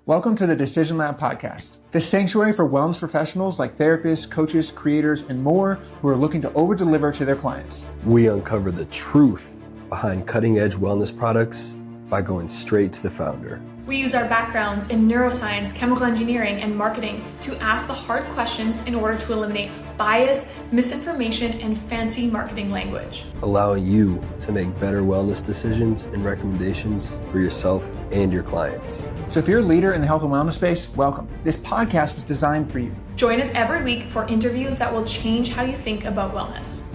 Welcome to the Decision Lab podcast, the sanctuary for wellness professionals like therapists, coaches, creators, and more who are looking to over-deliver to their clients. We uncover the truth behind cutting-edge wellness products by going straight to the founder. We use our backgrounds in neuroscience, chemical engineering, and marketing to ask the hard questions in order to eliminate bias, misinformation, and fancy marketing language. Allowing you to make better wellness decisions and recommendations for yourself and your clients. So if you're a leader in the health and wellness space, welcome. This podcast was designed for you. Join us every week for interviews that will change how you think about wellness.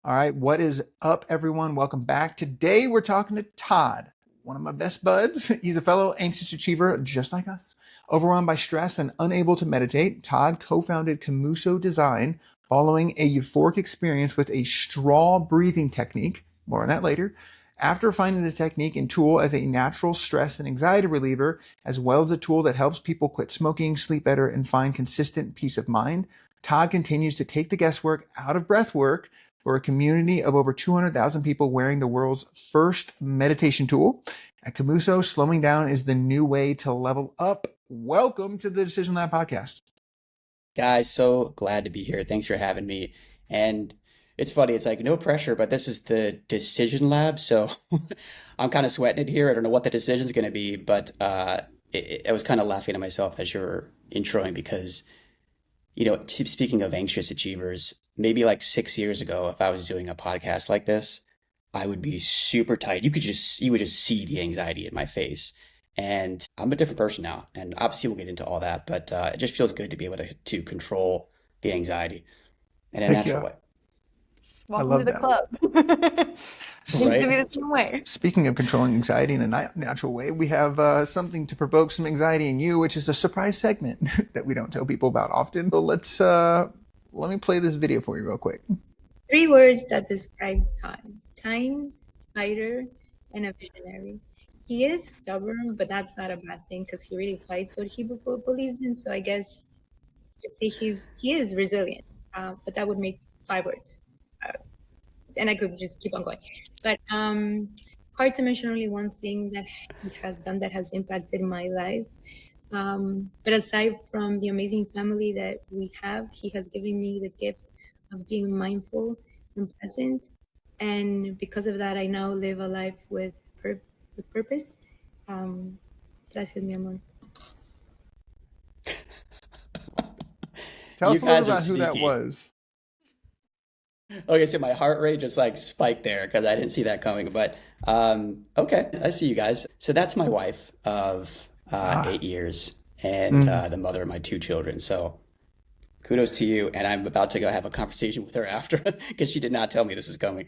All right, what is up, everyone? Welcome back. Today, we're talking to Todd, one of my best buds. He's a fellow anxious achiever, just like us. Overwhelmed by stress and unable to meditate, Todd co-founded Komuso Design following a euphoric experience with a straw breathing technique. More on that later. After finding the technique and tool as a natural stress and anxiety reliever, as well as a tool that helps people quit smoking, sleep better, and find consistent peace of mind, Todd continues to take the guesswork out of breathwork for a community of over 200,000 people wearing the world's first meditation tool. At Komuso, slowing down is the new way to level up. Welcome to the Decision Lab podcast. Guys, so glad to be here. Thanks for having me. And it's funny, it's like no pressure, but this is the Decision Lab, so I'm kind of sweating it here. I don't know what the decision is going to be, but I was kind of laughing at myself as you were introing because, you know, speaking of anxious achievers, maybe like 6 years ago, if I was doing a podcast like this, I would be super tight. You would just see the anxiety in my face. And I'm a different person now. And obviously we'll get into all that, but it just feels good to be able to control the anxiety in a natural way. Welcome to the club. Seems to be the same way. Speaking of controlling anxiety in a natural way, we have something to provoke some anxiety in you, which is a surprise segment that we don't tell people about often. So let me play this video for you real quick. 3 words that describe Todd: kind, fighter, and a visionary. He is stubborn, but that's not a bad thing because he really fights what he believes in. So I guess you could say he is resilient, but that would make 5 words. And I could just keep on going. But hard to mention only one thing that he has done that has impacted my life. But aside from the amazing family that we have, he has given me the gift of being mindful and present. And because of that, I now live a life with purpose. Gracias, mi amor. Tell us a little about who sneaky. that was. Okay, so my heart rate just like spiked there because I didn't see that coming. But okay, I see you guys. So that's my wife of 8 years and the mother of my 2 children. So kudos to you. And I'm about to go have a conversation with her after because she did not tell me this is coming.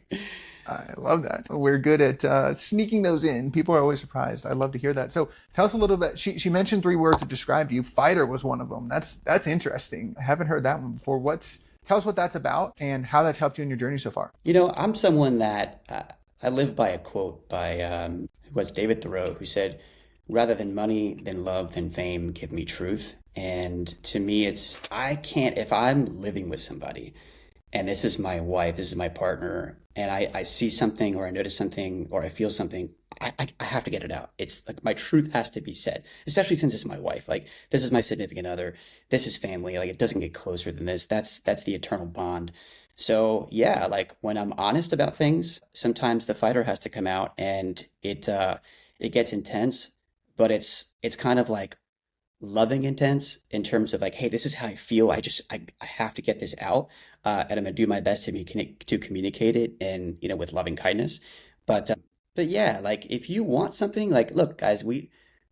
I love that. We're good at sneaking those in. People are always surprised. I love to hear that. So tell us a little bit. She mentioned 3 words to describe you. Fighter was one of them. That's interesting. I haven't heard that one before. Tell us what that's about and how that's helped you in your journey so far. You know, I'm someone that I live by a quote by who was David Thoreau, who said, "Rather than money, than love, than fame, give me truth." And to me, if I'm living with somebody and this is my wife, this is my partner, and I see something or I notice something or I feel something, I have to get it out. It's like my truth has to be said, especially since it's my wife. Like, this is my significant other. This is family. Like, it doesn't get closer than this. That's the eternal bond. So yeah, like when I'm honest about things, sometimes the fighter has to come out and it gets intense, but it's kind of like loving intense in terms of like, hey, this is how I feel. I have to get this out. And I'm going to do my best to communicate it and, you know, with loving kindness. But yeah, like if you want something, like, look, guys, we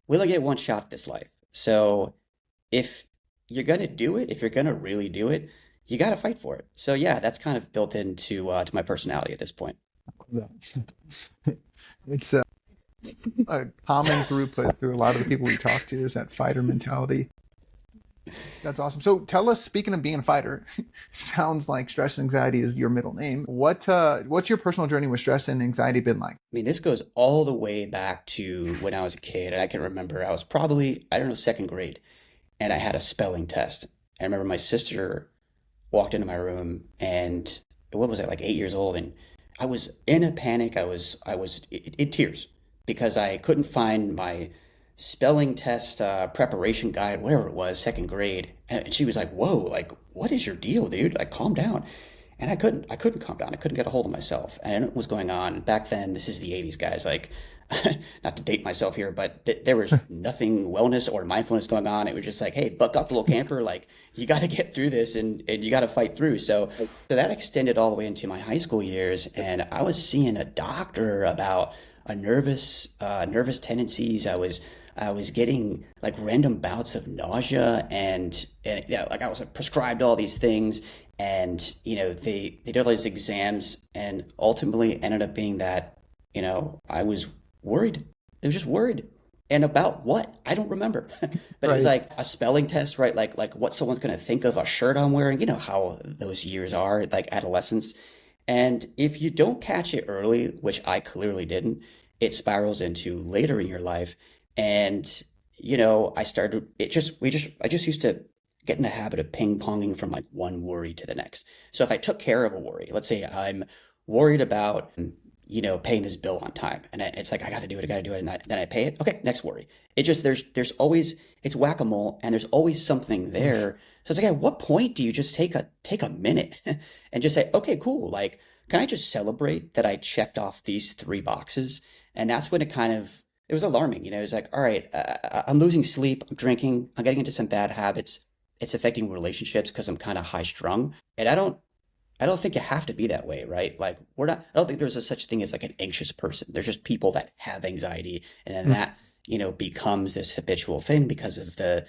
only get one shot at this life. So if you're going to do it, if you're going to really do it, you got to fight for it. So yeah, that's kind of built into to my personality at this point. It's a common throughput through a lot of the people we talk to is that fighter mentality. That's awesome. So tell us, speaking of being a fighter, sounds like stress and anxiety is your middle name. What's your personal journey with stress and anxiety been like? I mean, this goes all the way back to when I was a kid. And I can remember I was probably, 2nd grade, and I had a spelling test. I remember my sister walked into my room and what was I, like 8 years old, and I was in a panic. I was in tears because I couldn't find my spelling test preparation guide, whatever it was, second grade. And she was like, "Whoa, like, what is your deal, dude? Like, calm down." And I couldn't calm down. I couldn't get a hold of myself. And I didn't know what was going on. Back then, this is the 80s, guys. Like, not to date myself here, but there was nothing wellness or mindfulness going on. It was just like, hey, buck up, little camper. Like, you got to get through this and you got to fight through. So that extended all the way into my high school years. And I was seeing a doctor about a nervous tendencies. I was getting like random bouts of nausea and yeah, like I was prescribed all these things. And, they did all these exams and ultimately ended up being that, I was worried. I was just worried. And about what? I don't remember. But it was like a spelling test, right? Like what someone's going to think of a shirt I'm wearing. You know how those years are, like adolescence. And if you don't catch it early, which I clearly didn't, it spirals into later in your life. And, I just used to get in the habit of ping ponging from like one worry to the next. So if I took care of a worry, let's say I'm worried about, paying this bill on time, and it's like, I got to do it, and then I pay it. Okay, next worry. It just, there's always, it's whack-a-mole, and there's always something there. So it's like, at what point do you just take a minute and just say, okay, cool. Like, can I just celebrate that I checked off these 3 boxes? And that's when it was alarming. It's like, all right, I'm losing sleep, I'm drinking, I'm getting into some bad habits. It's affecting relationships because I'm kind of high strung. And I don't think you have to be that way, right? Like I don't think there's a such thing as like an anxious person. There's just people that have anxiety, and then that, becomes this habitual thing because of the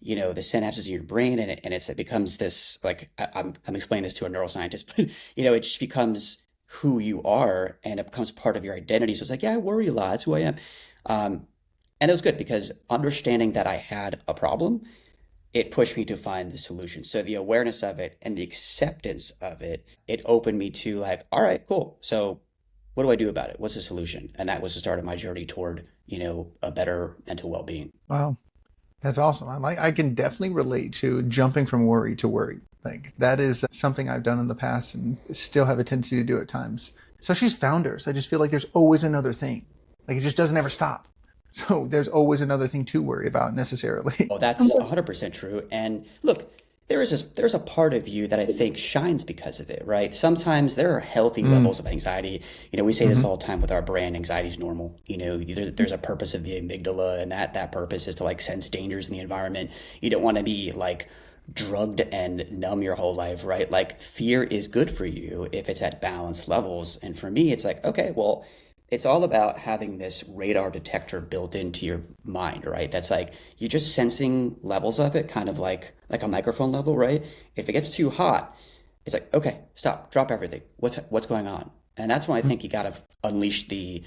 synapses in your brain. And it becomes this, like, I'm explaining this to a neuroscientist, but it just becomes who you are and it becomes part of your identity. So it's like, yeah, I worry a lot. That's who I am. And it was good because understanding that I had a problem, it pushed me to find the solution. So the awareness of it and the acceptance of it, it opened me to like, all right, cool. So what do I do about it? What's the solution? And that was the start of my journey toward, a better mental well-being. Wow. That's awesome. I can definitely relate to jumping from worry to worry. Like that is something I've done in the past and still have a tendency to do at times. Especially as founders, I just feel like there's always another thing. Like it just doesn't ever stop. So there's always another thing to worry about necessarily. Oh, that's 100% true. And look, there's a part of you that I think shines because of it, right? Sometimes there are healthy levels of anxiety. We say this all the time with our brand, anxiety is normal. There's a purpose of the amygdala, and that purpose is to like sense dangers in the environment. You don't want to be like drugged and numb your whole life, right? Like fear is good for you if it's at balanced levels. And for me, it's like, okay, well, it's all about having this radar detector built into your mind, right? That's like, you're just sensing levels of it, kind of like a microphone level, right? If it gets too hot, it's like, okay, stop, drop everything. What's going on? And that's when I think you got to unleash the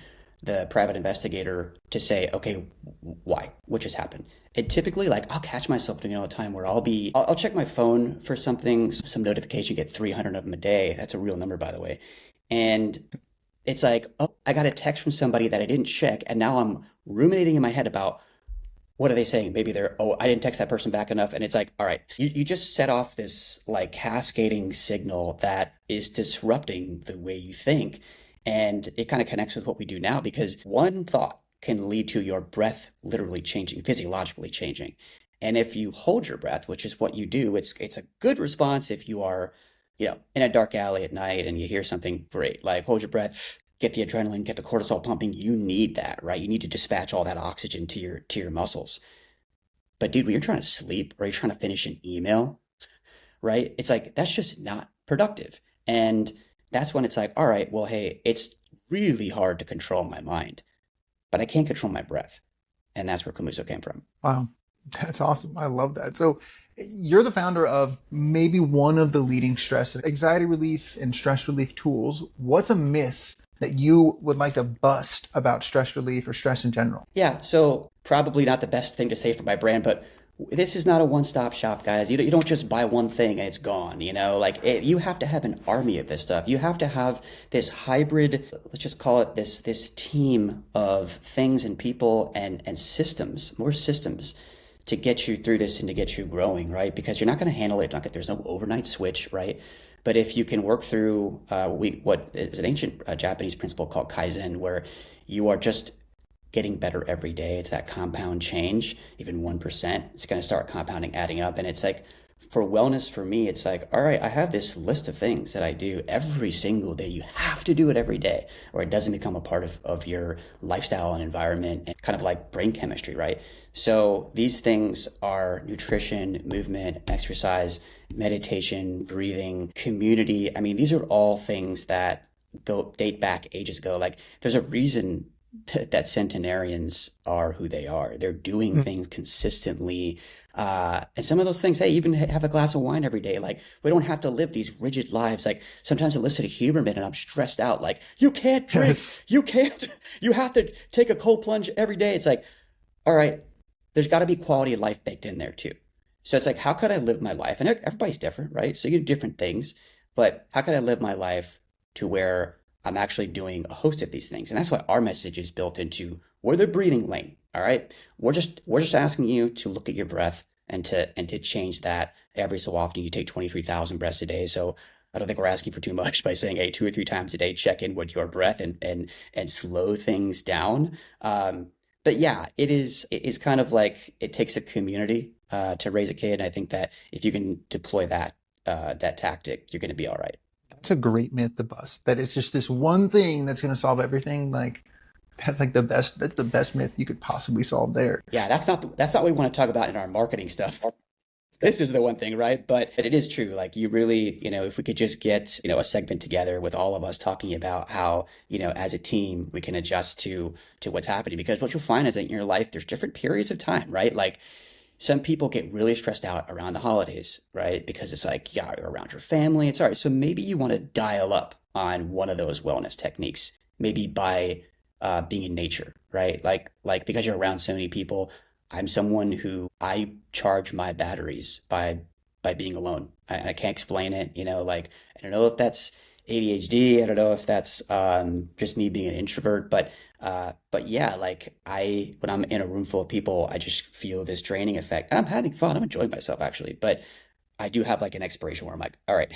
private investigator to say, okay, why? What just happened? And typically, like, I'll catch myself doing it all the time where I'll check my phone for something, some notification, get 300 of them a day. That's a real number, by the way. And it's like, oh, I got a text from somebody that I didn't check. And now I'm ruminating in my head about what are they saying? Maybe I didn't text that person back enough. And it's like, all right, you just set off this like cascading signal that is disrupting the way you think. And it kind of connects with what we do now because one thought can lead to your breath literally changing, physiologically changing. And if you hold your breath, which is what you do, it's a good response if you are in a dark alley at night and you hear something great, like hold your breath, get the adrenaline, get the cortisol pumping. You need that, right? You need to dispatch all that oxygen to your muscles. But dude, when you're trying to sleep or you're trying to finish an email, right? It's like, that's just not productive. And that's when it's like, all right, well, hey, it's really hard to control my mind, but I can't control my breath. And that's where Komuso came from. Wow. That's awesome. I love that. So you're the founder of maybe one of the leading stress and anxiety relief and stress relief tools. What's a myth that you would like to bust about stress relief or stress in general? Yeah. So probably not the best thing to say for my brand, but this is not a one-stop shop, guys. You don't just buy one thing and it's gone, you have to have an army of this stuff. You have to have this hybrid, let's just call it this team of things and people and systems, more systems to get you through this and to get you growing, right? Because you're not going to handle it. There's no overnight switch, right? But if you can work through what is an ancient Japanese principle called Kaizen, where you are just getting better every day, it's that compound change. Even 1%, it's going to start compounding, adding up. And it's like, for wellness, for me, it's like, all right, I have this list of things that I do every single day. You have to do it every day, or it doesn't become a part of your lifestyle and environment, and kind of like brain chemistry, right? So these things are nutrition, movement, exercise, meditation, breathing, community. I mean, these are all things that date back ages ago. Like, there's a reason that centenarians are who they are. They're doing things consistently. And some of those things, hey, even have a glass of wine every day. Like, we don't have to live these rigid lives. Like, sometimes I listen to Huberman and I'm stressed out. Like, you can't drink, Yes. you can't, you have to take a cold plunge every day. It's like, all right, there's got to be quality of life baked in there too. So it's like, how could I live my life? And everybody's different, right? So you do different things, but how could I live my life to where I'm actually doing a host of these things? And that's why our message is built into, we're the breathing lane. All right. We're just asking you to look at your breath and to change that every so often. You take 23,000 breaths a day. So I don't think we're asking for too much by saying, hey, 2 or 3 times a day, check in with your breath and slow things down. But yeah, it's kind of like, it takes a community to raise a kid. And I think that if you can deploy that tactic, you're going to be all right. It's a great myth to bust, that it's just this one thing that's going to solve everything. Like, that's the best myth you could possibly solve there. Yeah, that's not what we want to talk about in our marketing stuff. This is the one thing, right? But it is true. Like, you really, if we could just get, a segment together with all of us talking about how, as a team, we can adjust to what's happening. Because what you'll find is that in your life, there's different periods of time, right? Like, some people get really stressed out around the holidays, right? Because it's like, yeah, you're around your family. It's all right. So maybe you want to dial up on one of those wellness techniques, maybe by being in nature, right? Like because you're around so many people. I'm someone who I charge my batteries by being alone. I can't explain it, like, I don't know if that's ADHD. I don't know if that's just me being an introvert, but yeah, like, when I'm in a room full of people, I just feel this draining effect. And I'm having fun. I'm enjoying myself, actually. But I do have like an expiration where I'm like, all right,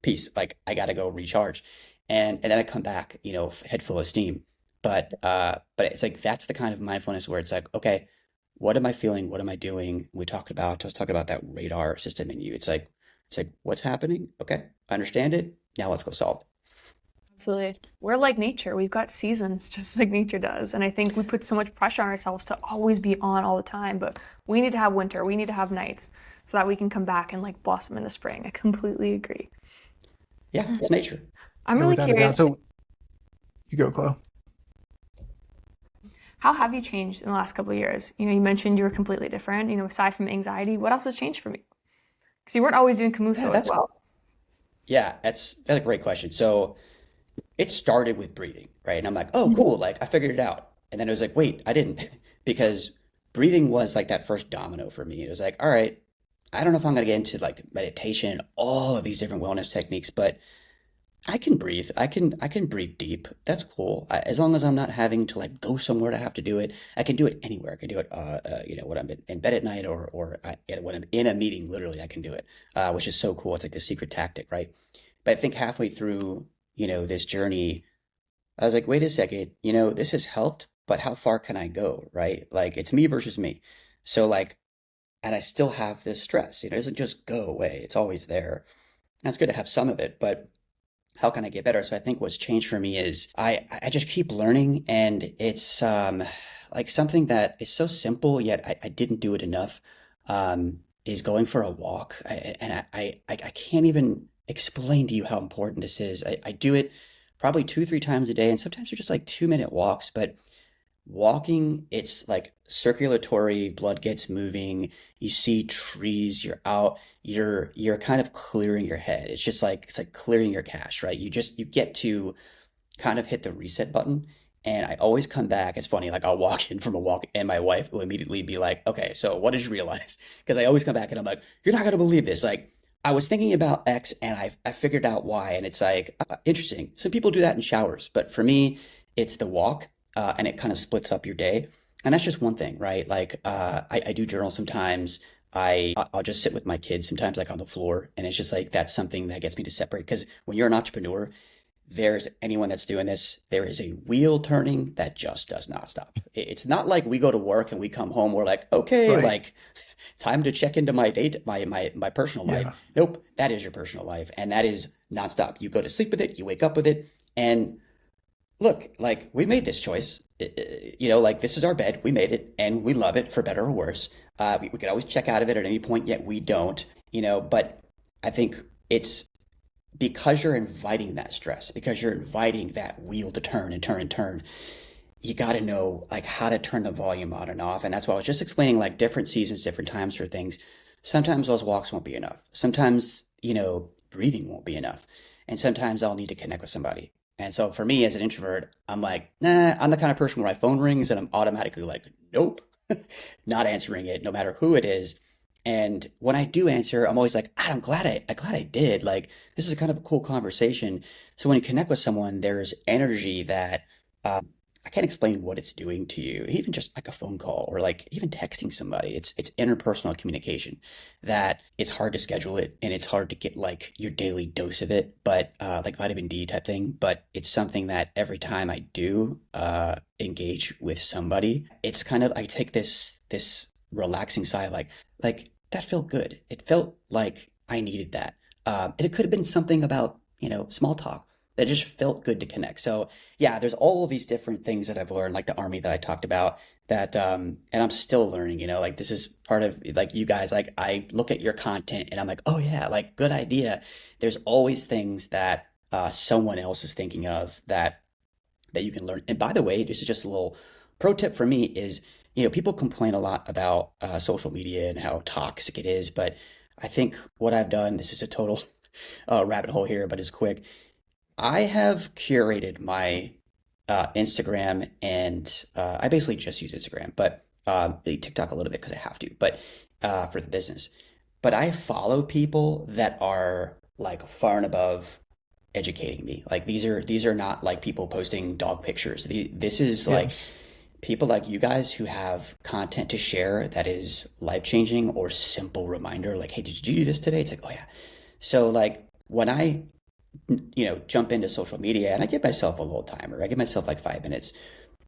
peace. Like, I got to go recharge. And then I come back, head full of steam. But it's like, that's the kind of mindfulness where it's like, okay, what am I feeling? What am I doing? I was talking about that radar system in you. It's like, what's happening? Okay, I understand it. Now let's go solve it. Absolutely. We're like nature. We've got seasons just like nature does. And I think we put so much pressure on ourselves to always be on all the time, but we need to have winter. We need to have nights so that we can come back and like blossom in the spring. I completely agree. Yeah, it's nature. I'm So really without a doubt- curious. So you go, Chloe. How have you changed in the last couple of years? You mentioned you were completely different. Aside from anxiety, what else has changed for you? Because you weren't always doing Komuso as well. Yeah, that's a great question. So it started with breathing, right? And I'm like, oh, cool. Like, I figured it out. And then it was like, wait, I didn't, because breathing was like that first domino for me. It was like, all right, I don't know if I'm going to get into like meditation, all of these different wellness techniques, but I can breathe. I can breathe deep. That's cool. As long as I'm not having to like go somewhere to have to do it, I can do it anywhere. I can do it, when I'm in bed at night or when I'm in a meeting, literally, I can do it, which is so cool. It's like the secret tactic, right? But I think halfway through, this journey, I was like, wait a second, this has helped, but how far can I go, right? Like, it's me versus me. So like, and I still have this stress, it doesn't just go away. It's always there. And it's good to have some of it, but how can I get better? So I think what's changed for me is I just keep learning, and it's like something that is so simple, yet I didn't do it enough, is going for a walk. I can't even explain to you how important this is. I do it probably 2-3 times a day, and sometimes they're just like 2-minute walks, but walking, it's like circulatory, blood gets moving, you see trees, you're out, you're kind of clearing your head. It's like clearing your cache, right? You get to kind of hit the reset button. And I always come back. It's funny, like, I'll walk in from a walk and my wife will immediately be like, okay, so what did you realize? Because I always come back and I'm like, you're not going to believe this. Like, I was thinking about X and I figured out Y. And it's like, interesting. Some people do that in showers, but for me, it's the walk. And it kind of splits up your day. And that's just one thing, right? Like, I do journal sometimes. I'll just sit with my kids sometimes like on the floor, and it's just like that's something that gets me to separate. Because when you're an entrepreneur, there's anyone that's doing this, there is a wheel turning that just does not stop. It's not like we go to work and we come home, we're like, okay, Right. like time to check into my date, my personal life. Yeah. Nope, that is your personal life, and that is nonstop. You go to sleep with it, you wake up with it, and look, like we made this choice. Like this is our bed. We made it and we love it for better or worse. We could always check out of it at any point, yet we don't, but I think it's because you're inviting that stress, because you're inviting that wheel to turn and turn and turn. You got to know like how to turn the volume on and off. And that's why I was just explaining like different seasons, different times for things. Sometimes those walks won't be enough. Sometimes, breathing won't be enough. And sometimes I'll need to connect with somebody. And so for me as an introvert, I'm like, nah, I'm the kind of person where my phone rings and I'm automatically like, nope, not answering it, no matter who it is. And when I do answer, I'm always like, I'm glad I did. Like, this is kind of a cool conversation. So when you connect with someone, there's energy that I can't explain what it's doing to you. Even just like a phone call or like even texting somebody, it's interpersonal communication that it's hard to schedule it and it's hard to get like your daily dose of it, but like vitamin D type thing. But it's something that every time I do engage with somebody, it's kind of I take this relaxing sigh, like that felt good. It felt like I needed that. And it could have been something about small talk that just felt good to connect. So yeah, there's all of these different things that I've learned, like the army that I talked about that, and I'm still learning, like this is part of like you guys, like I look at your content and I'm like, oh yeah, like good idea. There's always things that someone else is thinking of that you can learn. And by the way, this is just a little pro tip for me is, people complain a lot about social media and how toxic it is, but I think what I've done, this is a total rabbit hole here, but it's quick. I have curated my Instagram and I basically just use Instagram, but TikTok a little bit because I have to, but for the business. But I follow people that are like far and above educating me. Like these are not like people posting dog pictures. This is like Yes. people like you guys who have content to share that is life changing or simple reminder. Like, hey, did you do this today? It's like, oh yeah. So like when I jump into social media and I give myself a little timer. I give myself like 5 minutes,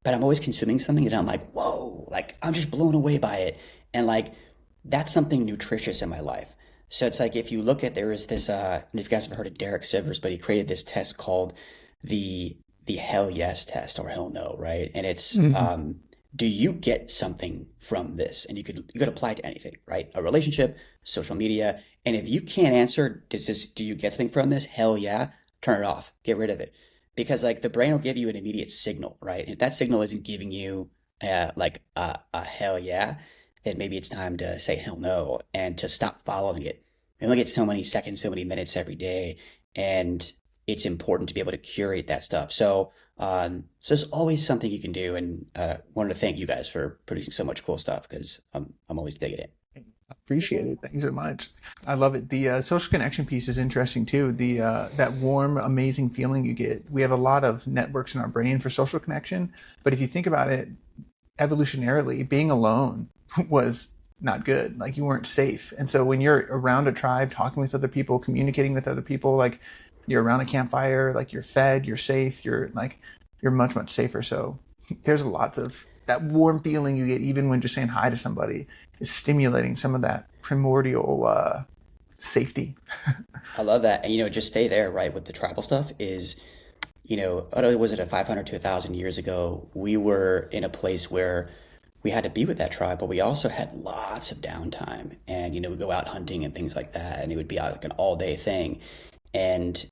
but I'm always consuming something and I'm like, whoa, like I'm just blown away by it. And like, that's something nutritious in my life. So it's like, if you look at, there is this, if you guys have heard of Derek Sivers, but he created this test called the hell yes test or hell no, right? And it's, do you get something from this? And you could apply it to anything, right? A relationship, social media. And if you can't answer, do you get something from this? Hell yeah. Turn it off. Get rid of it. Because like the brain will give you an immediate signal, right? And if that signal isn't giving you like a hell yeah, then maybe it's time to say hell no and to stop following it. We only get so many seconds, so many minutes every day. And it's important to be able to curate that stuff. So there's always something you can do, and wanted to thank you guys for producing so much cool stuff because I'm always digging it. Appreciate it. Thanks so much. I love it. The social connection piece is interesting too. The that warm, amazing feeling you get. We have a lot of networks in our brain for social connection, but if you think about it, evolutionarily, being alone was not good. Like you weren't safe, and so when you're around a tribe, talking with other people, communicating with other people, like you're around a campfire, like you're fed, you're safe, you're much, much safer. So there's lots of that warm feeling you get even when just saying hi to somebody is stimulating some of that primordial safety. I love that. And, just stay there, right? With the tribal stuff is, was it 500 to 1,000 years ago? We were in a place where we had to be with that tribe, but we also had lots of downtime and, we go out hunting and things like that. And it would be like an all day thing. And,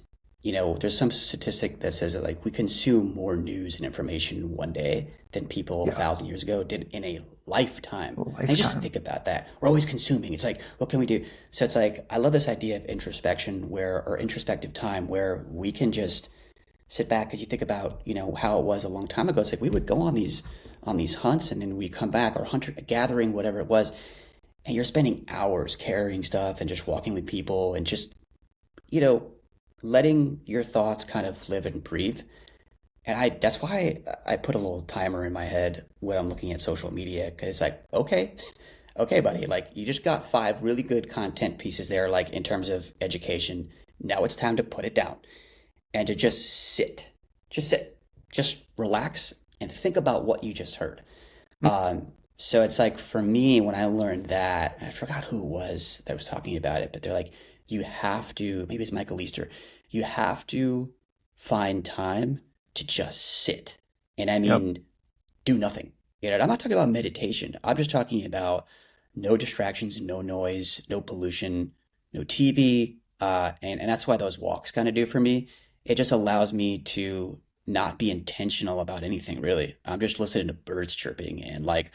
there's some statistic that says that like we consume more news and information in one day than people 1,000 years ago did in a lifetime. And just think about that. We're always consuming. It's like, what can we do? So it's like, I love this idea of introspection or introspective time where we can just sit back. Because you think about, how it was a long time ago. It's like we would go on these hunts and then we come back or hunter gathering, whatever it was. And you're spending hours carrying stuff and just walking with people and just, letting your thoughts kind of live and breathe. And that's why I put a little timer in my head when I'm looking at social media, because it's like, okay, okay, buddy, like you just got five really good content pieces there, like in terms of education. Now it's time to put it down and to just sit, just relax and think about what you just heard. So it's like for me, when I learned that, I forgot who it was that was talking about it, but they're like, you have to, maybe it's Michael Easter, you have to find time to just sit. And I Yep. mean, do nothing. You know, I'm not talking about meditation. I'm just talking about no distractions, no noise, no pollution, no TV. And that's why those walks kind of do for me. It just allows me to not be intentional about anything really. I'm just listening to birds chirping and like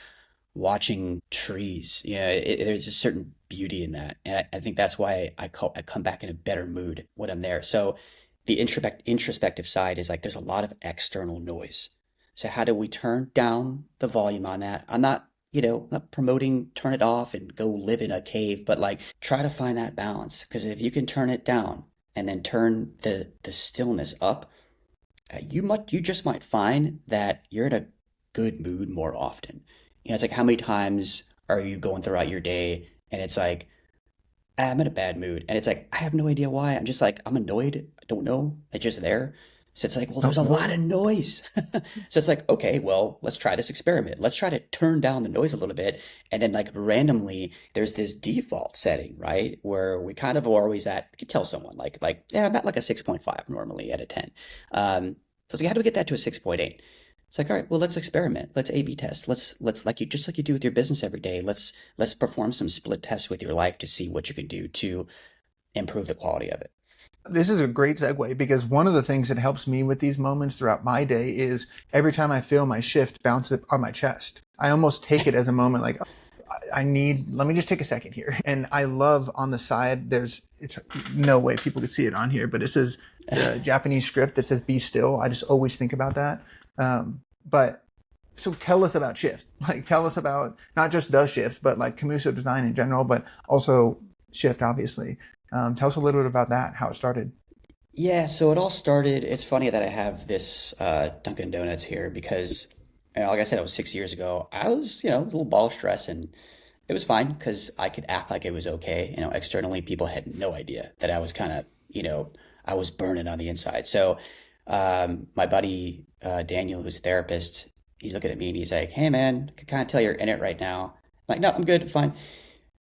watching trees. You know, there's a certain beauty in that. And I think that's why I come back in a better mood when I'm there. So the introspective side is like there's a lot of external noise. So how do we turn down the volume on that? I'm not, not promoting turn it off and go live in a cave, but like try to find that balance. Because if you can turn it down and then turn the stillness up, you just might find that you're in a good mood more often. You know, it's like how many times are you going throughout your day and it's like, I'm in a bad mood. And it's like, I have no idea why. I'm just like, I'm annoyed. I don't know. It's just there. So it's like, well, there's a lot of noise. So it's like, okay, well, let's try this experiment. Let's try to turn down the noise a little bit. And then like randomly, there's this default setting, right? Where we kind of are always at, you could tell someone yeah, I'm at like a 6.5 normally out of 10. So it's like, how do we get that to a 6.8? It's like, all right, well, let's experiment. Let's A/B test. Let's like you do with your business every day. Let's perform some split tests with your life to see what you can do to improve the quality of it. This is a great segue because one of the things that helps me with these moments throughout my day is every time I feel my shift bounce up on my chest, I almost take it as a moment like, let me just take a second here. And I love on the side, it's no way people could see it on here, but it says the Japanese script that says be still. I just always think about that. But so tell us about Shift. Like tell us about not just the Shift, but like Komuso Design in general, but also Shift, obviously. Tell us a little bit about that, how it started. Yeah, so it all started. It's funny that I have this Dunkin' Donuts here because, like I said, it was 6 years ago. I was, a little ball of stress, and it was fine because I could act like it was okay. Externally, people had no idea that I was kind of, I was burning on the inside. So my buddy Daniel, who's a therapist, he's looking at me and he's like, "Hey, man, I can kind of tell you're in it right now." I'm like, "No, I'm good, fine."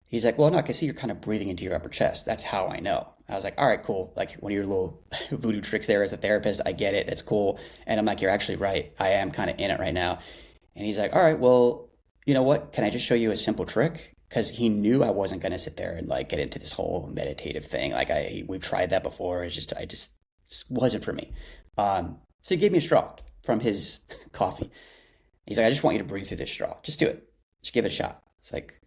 He's like, "Well, no, I can see you're kind of breathing into your upper chest. That's how I know." I was like, "All right, cool. Like one of your little voodoo tricks there as a therapist. I get it. That's cool." And I'm like, "You're actually right. I am kind of in it right now." And he's like, "All right, well, you know what? Can I just show you a simple trick?" Because he knew I wasn't going to sit there and like get into this whole meditative thing. Like we've tried that before. I just it wasn't for me. So he gave me a straw from his coffee. He's like, "I just want you to breathe through this straw. Just do it. Just give it a shot." It's like,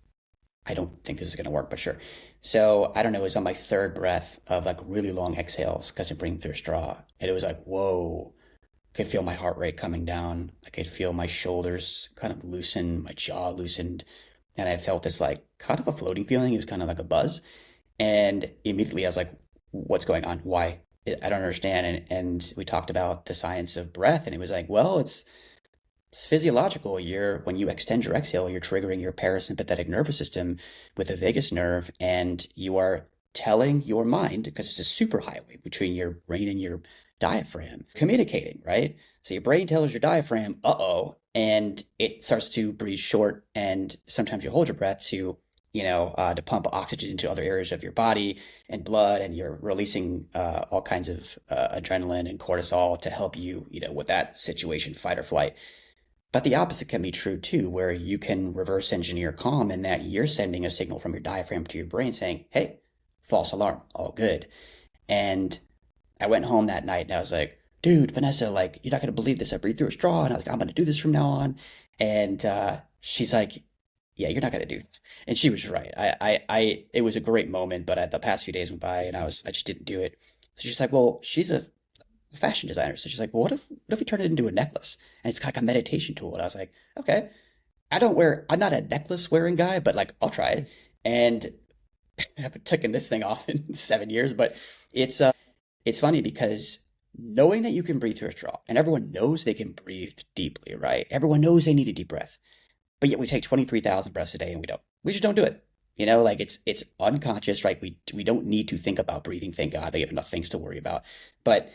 I don't think this is going to work, but sure. So I don't know, it was on my third breath of like really long exhales because I'm breathing through a straw. And it was like, whoa, I could feel my heart rate coming down. I could feel my shoulders kind of loosen, my jaw loosened. And I felt this like kind of a floating feeling. It was kind of like a buzz. And immediately I was like, what's going on? Why? I don't understand. And we talked about the science of breath. And it was like, well, it's physiological. When you extend your exhale, you're triggering your parasympathetic nervous system with the vagus nerve, and you are telling your mind, because it's a superhighway between your brain and your diaphragm, communicating, right? So your brain tells your diaphragm, uh-oh, and it starts to breathe short, and sometimes you hold your breath to pump oxygen into other areas of your body and blood, and you're releasing all kinds of adrenaline and cortisol to help you, with that situation, fight or flight. But the opposite can be true too, where you can reverse engineer calm in that you're sending a signal from your diaphragm to your brain saying, "Hey, false alarm, all good." And I went home that night and I was like, "Dude, Vanessa, like, you're not going to believe this. I breathed through a straw." And I was like, "I'm going to do this from now on." And she's like, "Yeah, you're not going to do that." And she was right. It was a great moment, but the past few days went by and I just didn't do it. So she's like, well, she's a fashion designer. So she's like, well, what if we turn it into a necklace? And it's like a meditation tool. And I was like, okay, I'm not a necklace wearing guy, but like, I'll try it. And I haven't taken this thing off in 7 years, but it's funny because knowing that you can breathe through a straw and everyone knows they can breathe deeply, right? Everyone knows they need a deep breath. but yet we take 23,000 breaths a day and we just don't do it. Like it's unconscious, right? We don't need to think about breathing. Thank God they have enough things to worry about. But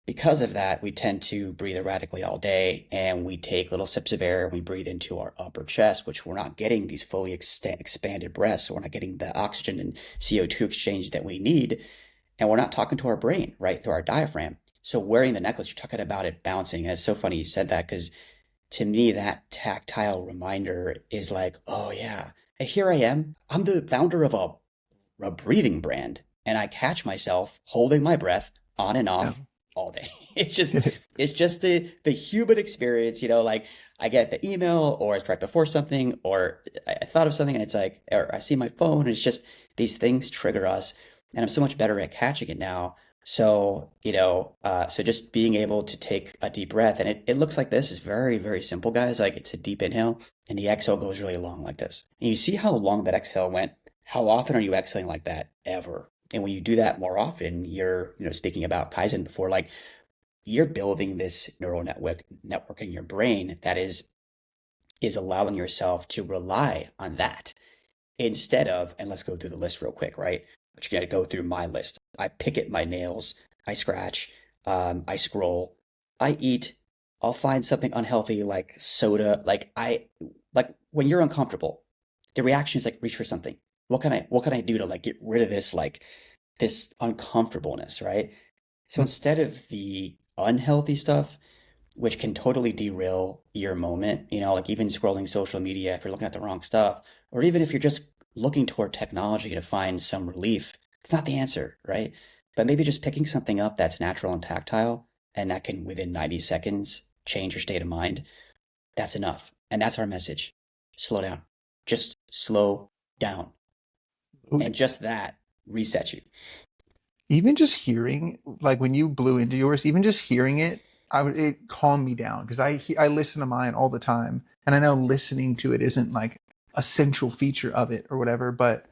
because of that, we tend to breathe erratically all day, and we take little sips of air and we breathe into our upper chest, which we're not getting these fully expanded breaths. So we're not getting the oxygen and CO2 exchange that we need. And we're not talking to our brain, right, through our diaphragm. So wearing the necklace, you're talking about it bouncing. And it's so funny you said that, because to me, that tactile reminder is like, oh yeah, and here I am. I'm the founder of a breathing brand, and I catch myself holding my breath on and off all day. It's just the human experience, like I get the email, or it's right before something, or I thought of something and it's like, or I see my phone, and it's just these things trigger us, and I'm so much better at catching it now. So, so just being able to take a deep breath, and it looks like this is very, very simple, guys. Like it's a deep inhale and the exhale goes really long like this. And you see how long that exhale went. How often are you exhaling like that ever? And when you do that more often, you're, speaking about Kaizen before, like you're building this neural network in your brain that is allowing yourself to rely on that instead of, and let's go through the list real quick, right? But you got to go through my list. I pick at my nails, I scratch, I scroll, I eat, I'll find something unhealthy like soda. Like when you're uncomfortable, the reaction is like reach for something. What can I do to like get rid of this, like this uncomfortableness, right? So instead of the unhealthy stuff, which can totally derail your moment, like even scrolling social media if you're looking at the wrong stuff, or even if you're just looking toward technology to find some relief, it's not the answer, right? But maybe just picking something up that's natural and tactile, and that can within 90 seconds change your state of mind. That's enough. And that's our message. Slow down. Just slow down. And just that resets you. Even just hearing, like when you blew into yours, even just hearing it, it calmed me down, because I listen to mine all the time, and I know listening to it isn't like a central feature of it or whatever, but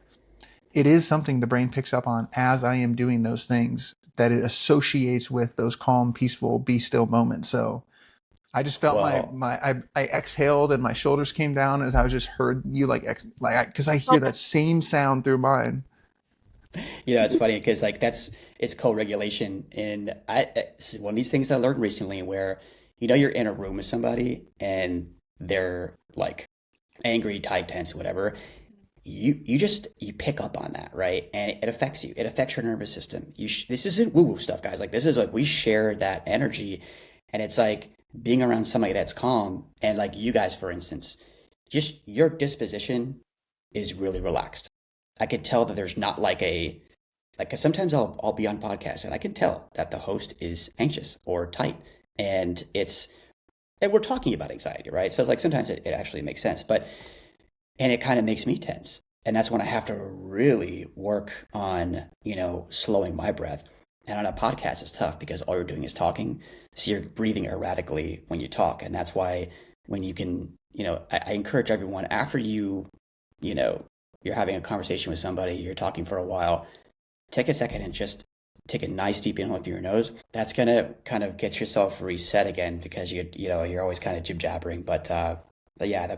it is something the brain picks up on as I am doing those things, that it associates with those calm, peaceful, be still moments. So I just felt I exhaled and my shoulders came down as I was just heard you because I hear that same sound through mine. It's funny because like it's co-regulation, and this is one of these things I learned recently where you're in a room with somebody and they're like angry, tight, tense, whatever. You pick up on that, right? And it affects you. It affects your nervous system. This isn't woo-woo stuff, guys. Like this is like we share that energy, and it's like being around somebody that's calm, and like you guys, for instance, just your disposition is really relaxed. I can tell that there's not because sometimes I'll be on podcasts and I can tell that the host is anxious or tight, and we're talking about anxiety, right? So it's like sometimes it actually makes sense, and it kind of makes me tense. And that's when I have to really work on, slowing my breath. And on a podcast, it's tough because all you're doing is talking. So you're breathing erratically when you talk. And that's why when you can, I encourage everyone after you're having a conversation with somebody, you're talking for a while, take a second and just take a nice deep inhale through your nose. That's going to kind of get yourself reset again, because you're always kind of jib-jabbering. But yeah, the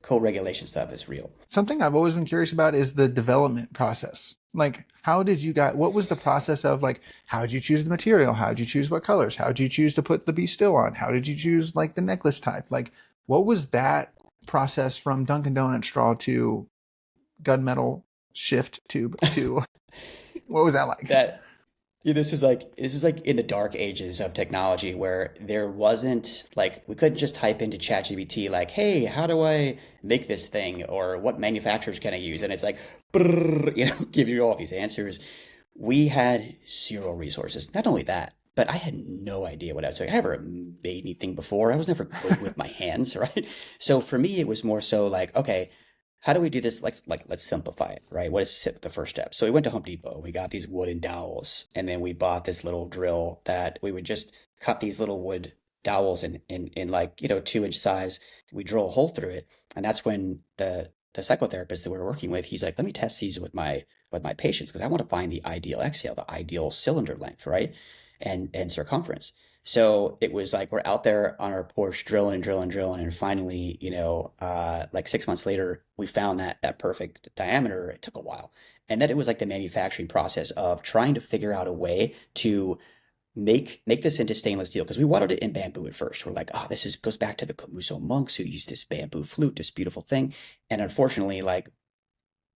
co-regulation stuff is real. Something I've always been curious about is the development process. Like, what was the process of, like, how did you choose the material? How did you choose what colors? How did you choose to put the Be Still on? How did you choose, like, the necklace type? Like, what was that process from Dunkin' Donuts straw to gunmetal shift tube to what was that like? This is like in the dark ages of technology, where there wasn't like, we couldn't just type into ChatGPT like, hey, how do I make this thing, or what manufacturers can I use, and it's like give you all these answers. We had zero resources. Not only that, but I had no idea what I was doing. I never made anything before. I was never good with my hands, right? So for me, it was more so like, okay, how do we do this? Let's simplify it, right? What is the first step? So we went to Home Depot. We got these wooden dowels, and then we bought this little drill that we would just cut these little wood dowels in like 2-inch size. We drill a hole through it, and that's when the psychotherapist that we were working with, he's like, let me test these with my patients, because I want to find the ideal exhale, the ideal cylinder length, right, and circumference. So it was like we're out there on our porch drilling, drilling, drilling, and finally, like 6 months later, we found that perfect diameter. It took a while, and then it was like the manufacturing process of trying to figure out a way to make this into stainless steel because we wanted it in bamboo at first. We're like, oh, this is goes back to the Komuso monks who used this bamboo flute, this beautiful thing, and unfortunately, like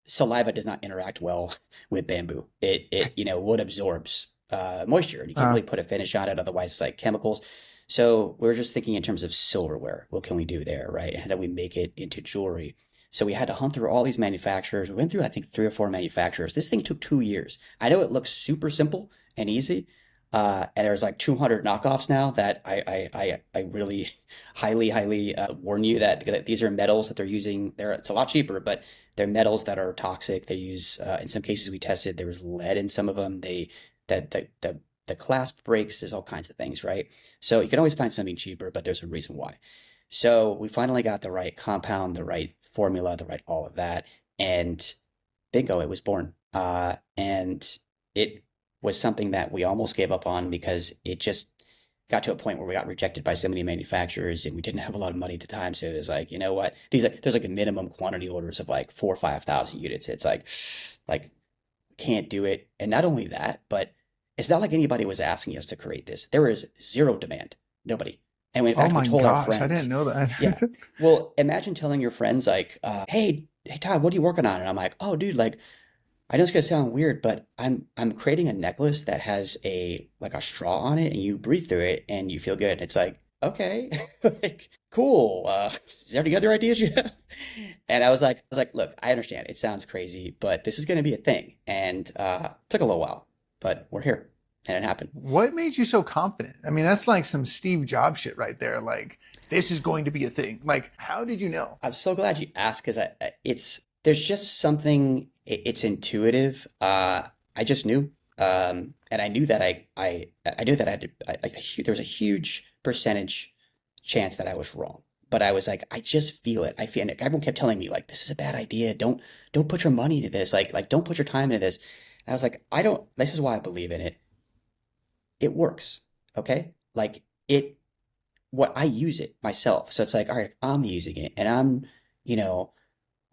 saliva does not interact well with bamboo. It wood absorbs moisture, and you can't really put a finish on it. Otherwise, it's like chemicals. So we're just thinking in terms of silverware. What can we do there, right? And how do we make it into jewelry? So we had to hunt through all these manufacturers. We went through, I think, 3 or 4 manufacturers. This thing took 2 years. I know it looks super simple and easy. And there's like 200 knockoffs now that I really highly warn you that these are metals that they're using. It's a lot cheaper, but they're metals that are toxic. They use, in some cases we tested, there was lead in some of them. The clasp breaks. There's all kinds of things, right? So you can always find something cheaper, but there's a reason why. So we finally got the right compound, the right formula, the right all of that, and bingo, it was born. And it was something that we almost gave up on because it just got to a point where we got rejected by so many manufacturers and we didn't have a lot of money at the time. So it was like, you know what? There's like a minimum quantity orders of like 4,000 or 5,000 units. It's like can't do it. And not only that, but it's not like anybody was asking us to create this. There is zero demand. Nobody. And in fact, we told our friends. I didn't know that. Yeah. Well, imagine telling your friends like, hey, Todd, what are you working on? And I'm like, oh, dude, like, I know it's gonna sound weird, but I'm creating a necklace that has a straw on it, and you breathe through it, and you feel good. And it's like, okay, like, cool. Is there any other ideas you have? And I was like, look, I understand. It sounds crazy, but this is gonna be a thing. And took a little while, but we're here, and it happened. What made you so confident? I mean, that's like some Steve Jobs shit right there. Like, this is going to be a thing. Like, how did you know? I'm so glad you asked because there's just something. It's intuitive. I just knew, and I knew that I knew that there was a huge percentage chance that I was wrong. But I was like, I just feel it. I feel it. Everyone kept telling me like, this is a bad idea. Don't put your money into this. Like don't put your time into this. And I was like, this is why I believe in it. It works. Okay. Like what I use it myself. So it's like, all right, I'm using it and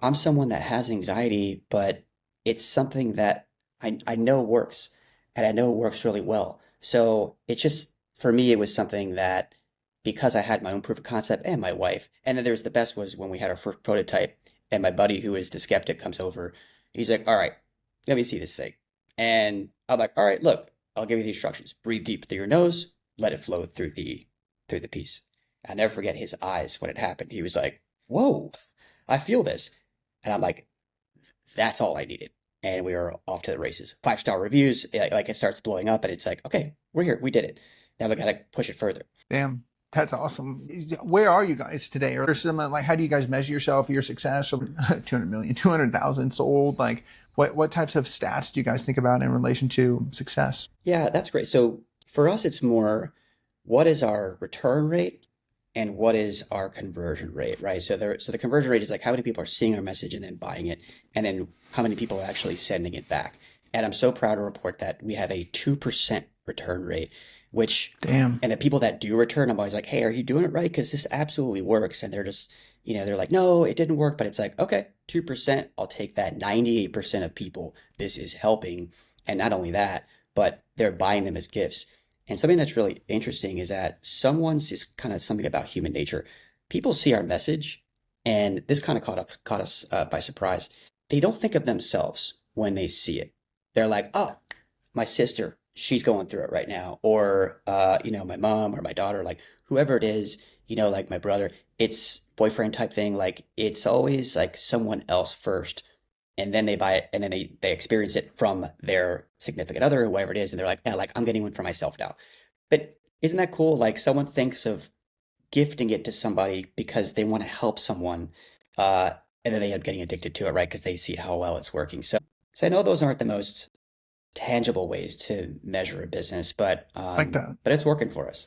I'm someone that has anxiety, but it's something that I know works and I know it works really well. So it just, for me, it was something that because I had my own proof of concept and my wife, and then there's the best was when we had our first prototype and my buddy who is the skeptic comes over. He's like, all right, let me see this thing. And I'm like, all right, look, I'll give you the instructions. Breathe deep through your nose, let it flow through the piece. I'll never forget his eyes when it happened. He was like, whoa, I feel this. And I'm like, that's all I needed. And we were off to the races. 5-star reviews, like it starts blowing up and it's like, okay, we're here. We did it. Now we got to push it further. Damn, that's awesome. Where are you guys today? Or some like, how do you guys measure yourself, your success? 200 million, 200,000 sold. Like what types of stats do you guys think about in relation to success? Yeah, that's great. So for us, it's more, what is our return rate? And what is our conversion rate, right? So the conversion rate is like how many people are seeing our message and then buying it, and then how many people are actually sending it back. And I'm so proud to report that we have a 2% return rate, which, damn. And the people that do return, I'm always like, hey, are you doing it right? Because this absolutely works. And they're just, they're like, no, it didn't work. But it's like, okay, 2%, I'll take that. 98% of people, this is helping. And not only that, but they're buying them as gifts. And something that's really interesting is that is kind of something about human nature. People see our message, and this kind of caught us by surprise. They don't think of themselves when they see it. They're like, oh, my sister, she's going through it right now. Or, my mom or my daughter, like whoever it is, like my brother, it's boyfriend type thing. Like it's always like someone else first. And then they buy it, and then they experience it from their significant other, or whatever it is, and they're like, yeah, like I'm getting one for myself now. But isn't that cool? Like someone thinks of gifting it to somebody because they want to help someone, and then they end up getting addicted to it, right? Because they see how well it's working. So I know those aren't the most tangible ways to measure a business, but like that. But it's working for us.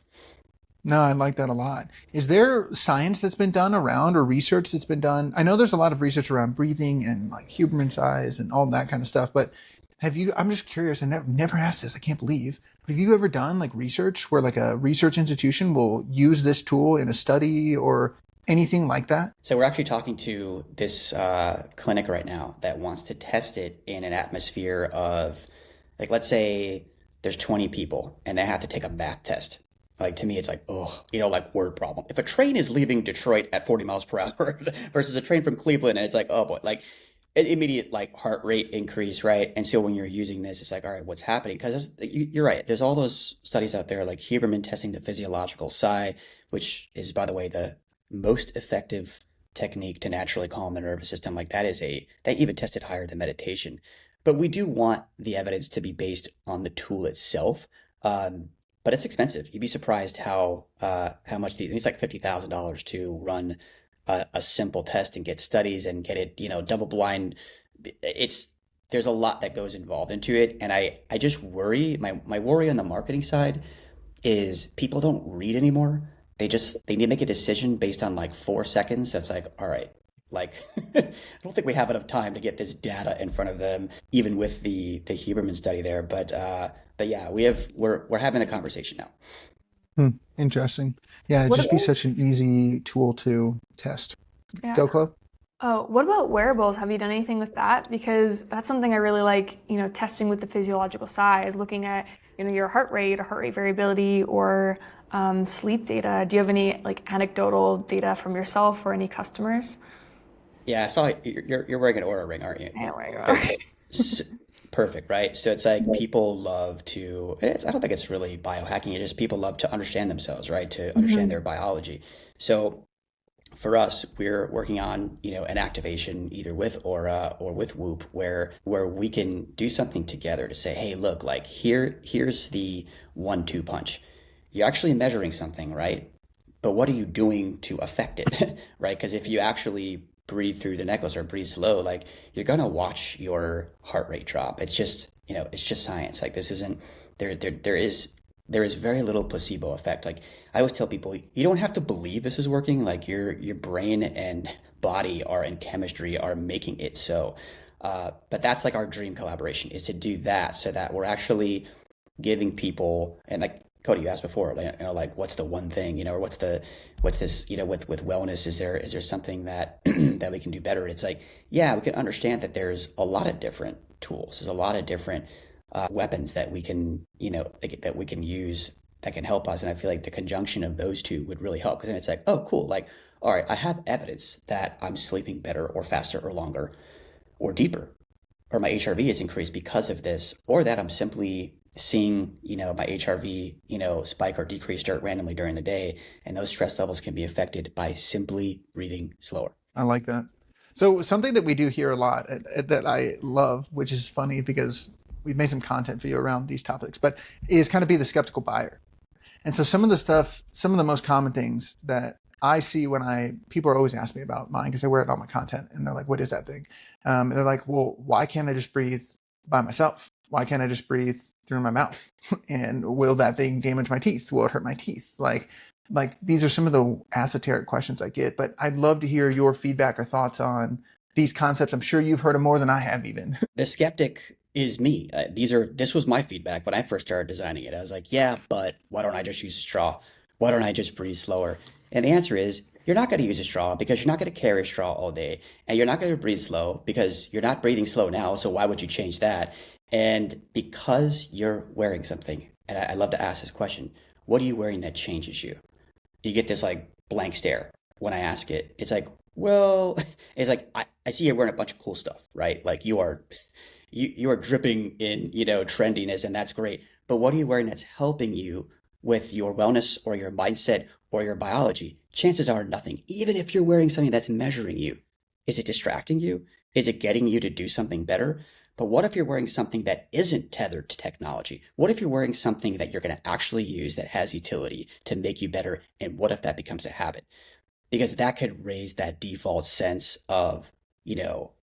No, I like that a lot. Is there science that's been done around or research that's been done? I know there's a lot of research around breathing and like Huberman size and all that kind of stuff, but I'm just curious, and I've never asked this, I can't believe, but have you ever done like research where like a research institution will use this tool in a study or anything like that? So we're actually talking to this clinic right now that wants to test it in an atmosphere of, like, let's say there's 20 people and they have to take a math test. Like, to me, it's like, oh, like word problem. If a train is leaving Detroit at 40 miles per hour versus a train from Cleveland, and it's like, oh boy, like an immediate like heart rate increase, right? And so when you're using this, it's like, all right, what's happening? Because you're right. There's all those studies out there, like Huberman testing the physiological psi, which is, by the way, the most effective technique to naturally calm the nervous system. Like that even tested higher than meditation. But we do want the evidence to be based on the tool itself. But it's expensive. You'd be surprised how much it's like $50,000 to run a simple test and get studies and get it, double blind. There's a lot that goes involved into it. And I just worry, my worry on the marketing side is people don't read anymore. They need to make a decision based on like 4 seconds. That's like, all right, like, I don't think we have enough time to get this data in front of them, even with the Huberman study there. But yeah, we're having a conversation now. Interesting. Yeah, it'd just be such an easy tool to test. Yeah. Go, Chloe. Oh, what about wearables? Have you done anything with that? Because that's something I really like, testing with the physiological size, looking at, your heart rate or heart rate variability or sleep data. Do you have any like anecdotal data from yourself or any customers? Yeah, I saw you're wearing an Oura ring, aren't you? Yeah, wearing an Oura ring. Perfect, right? So it's like people love to, I don't think it's really biohacking, it's just people love to understand themselves, right? To understand their biology. So for us, we're working on, an activation either with Aura or with Whoop where we can do something together to say, hey, look, like here's the 1-2 punch. You're actually measuring something, right? But what are you doing to affect it, right? Because if you actually breathe through the necklace or breathe slow, like you're gonna watch your heart rate drop. It's just, it's just science. Like this isn't there is very little placebo effect. Like I always tell people, you don't have to believe this is working. Like your brain and body are in chemistry are making it so. But that's like our dream collaboration is to do that so that we're actually giving people, and like Cody, you asked before, like what's the one thing, or what's this, with wellness, is there something that that we can do better? And it's like, yeah, we can understand that there's a lot of different tools. There's a lot of different weapons that we can, that we can use that can help us. And I feel like the conjunction of those two would really help, because then it's like, oh, cool. Like, all right, I have evidence that I'm sleeping better or faster or longer or deeper, or my HRV is increased because of this, or that I'm simply seeing, my HRV, spike or decrease randomly during the day. And those stress levels can be affected by simply breathing slower. I like that. So something that we do here a lot that I love, which is funny because we've made some content for you around these topics, but is kind of be the skeptical buyer. And so some of the most common things that I see when people are always asking me about mine because I wear it on my content and they're like, what is that thing? And they're like, well, why can't I just breathe by myself? Why can't I just breathe through my mouth? And will that thing damage my teeth? Will it hurt my teeth? Like these are some of the esoteric questions I get, but I'd love to hear your feedback or thoughts on these concepts. I'm sure you've heard them more than I have even. The skeptic is me. This was my feedback when I first started designing it. I was like, yeah, but why don't I just use a straw? Why don't I just breathe slower? And the answer is, you're not going to use a straw because you're not going to carry a straw all day. And you're not going to breathe slow because you're not breathing slow now. So why would you change that? And because you're wearing something, and I love to ask this question, what are you wearing that changes you? You get this like blank stare when I ask it. It's like, well, it's like, I see you're wearing a bunch of cool stuff, right? Like you are dripping in, trendiness, and that's great. But what are you wearing that's helping you with your wellness or your mindset or your biology? Chances are nothing. Even if you're wearing something that's measuring you, is it distracting you? Is it getting you to do something better? But what if you're wearing something that isn't tethered to technology? What if you're wearing something that you're going to actually use that has utility to make you better? And what if that becomes a habit? Because that could raise that default sense of,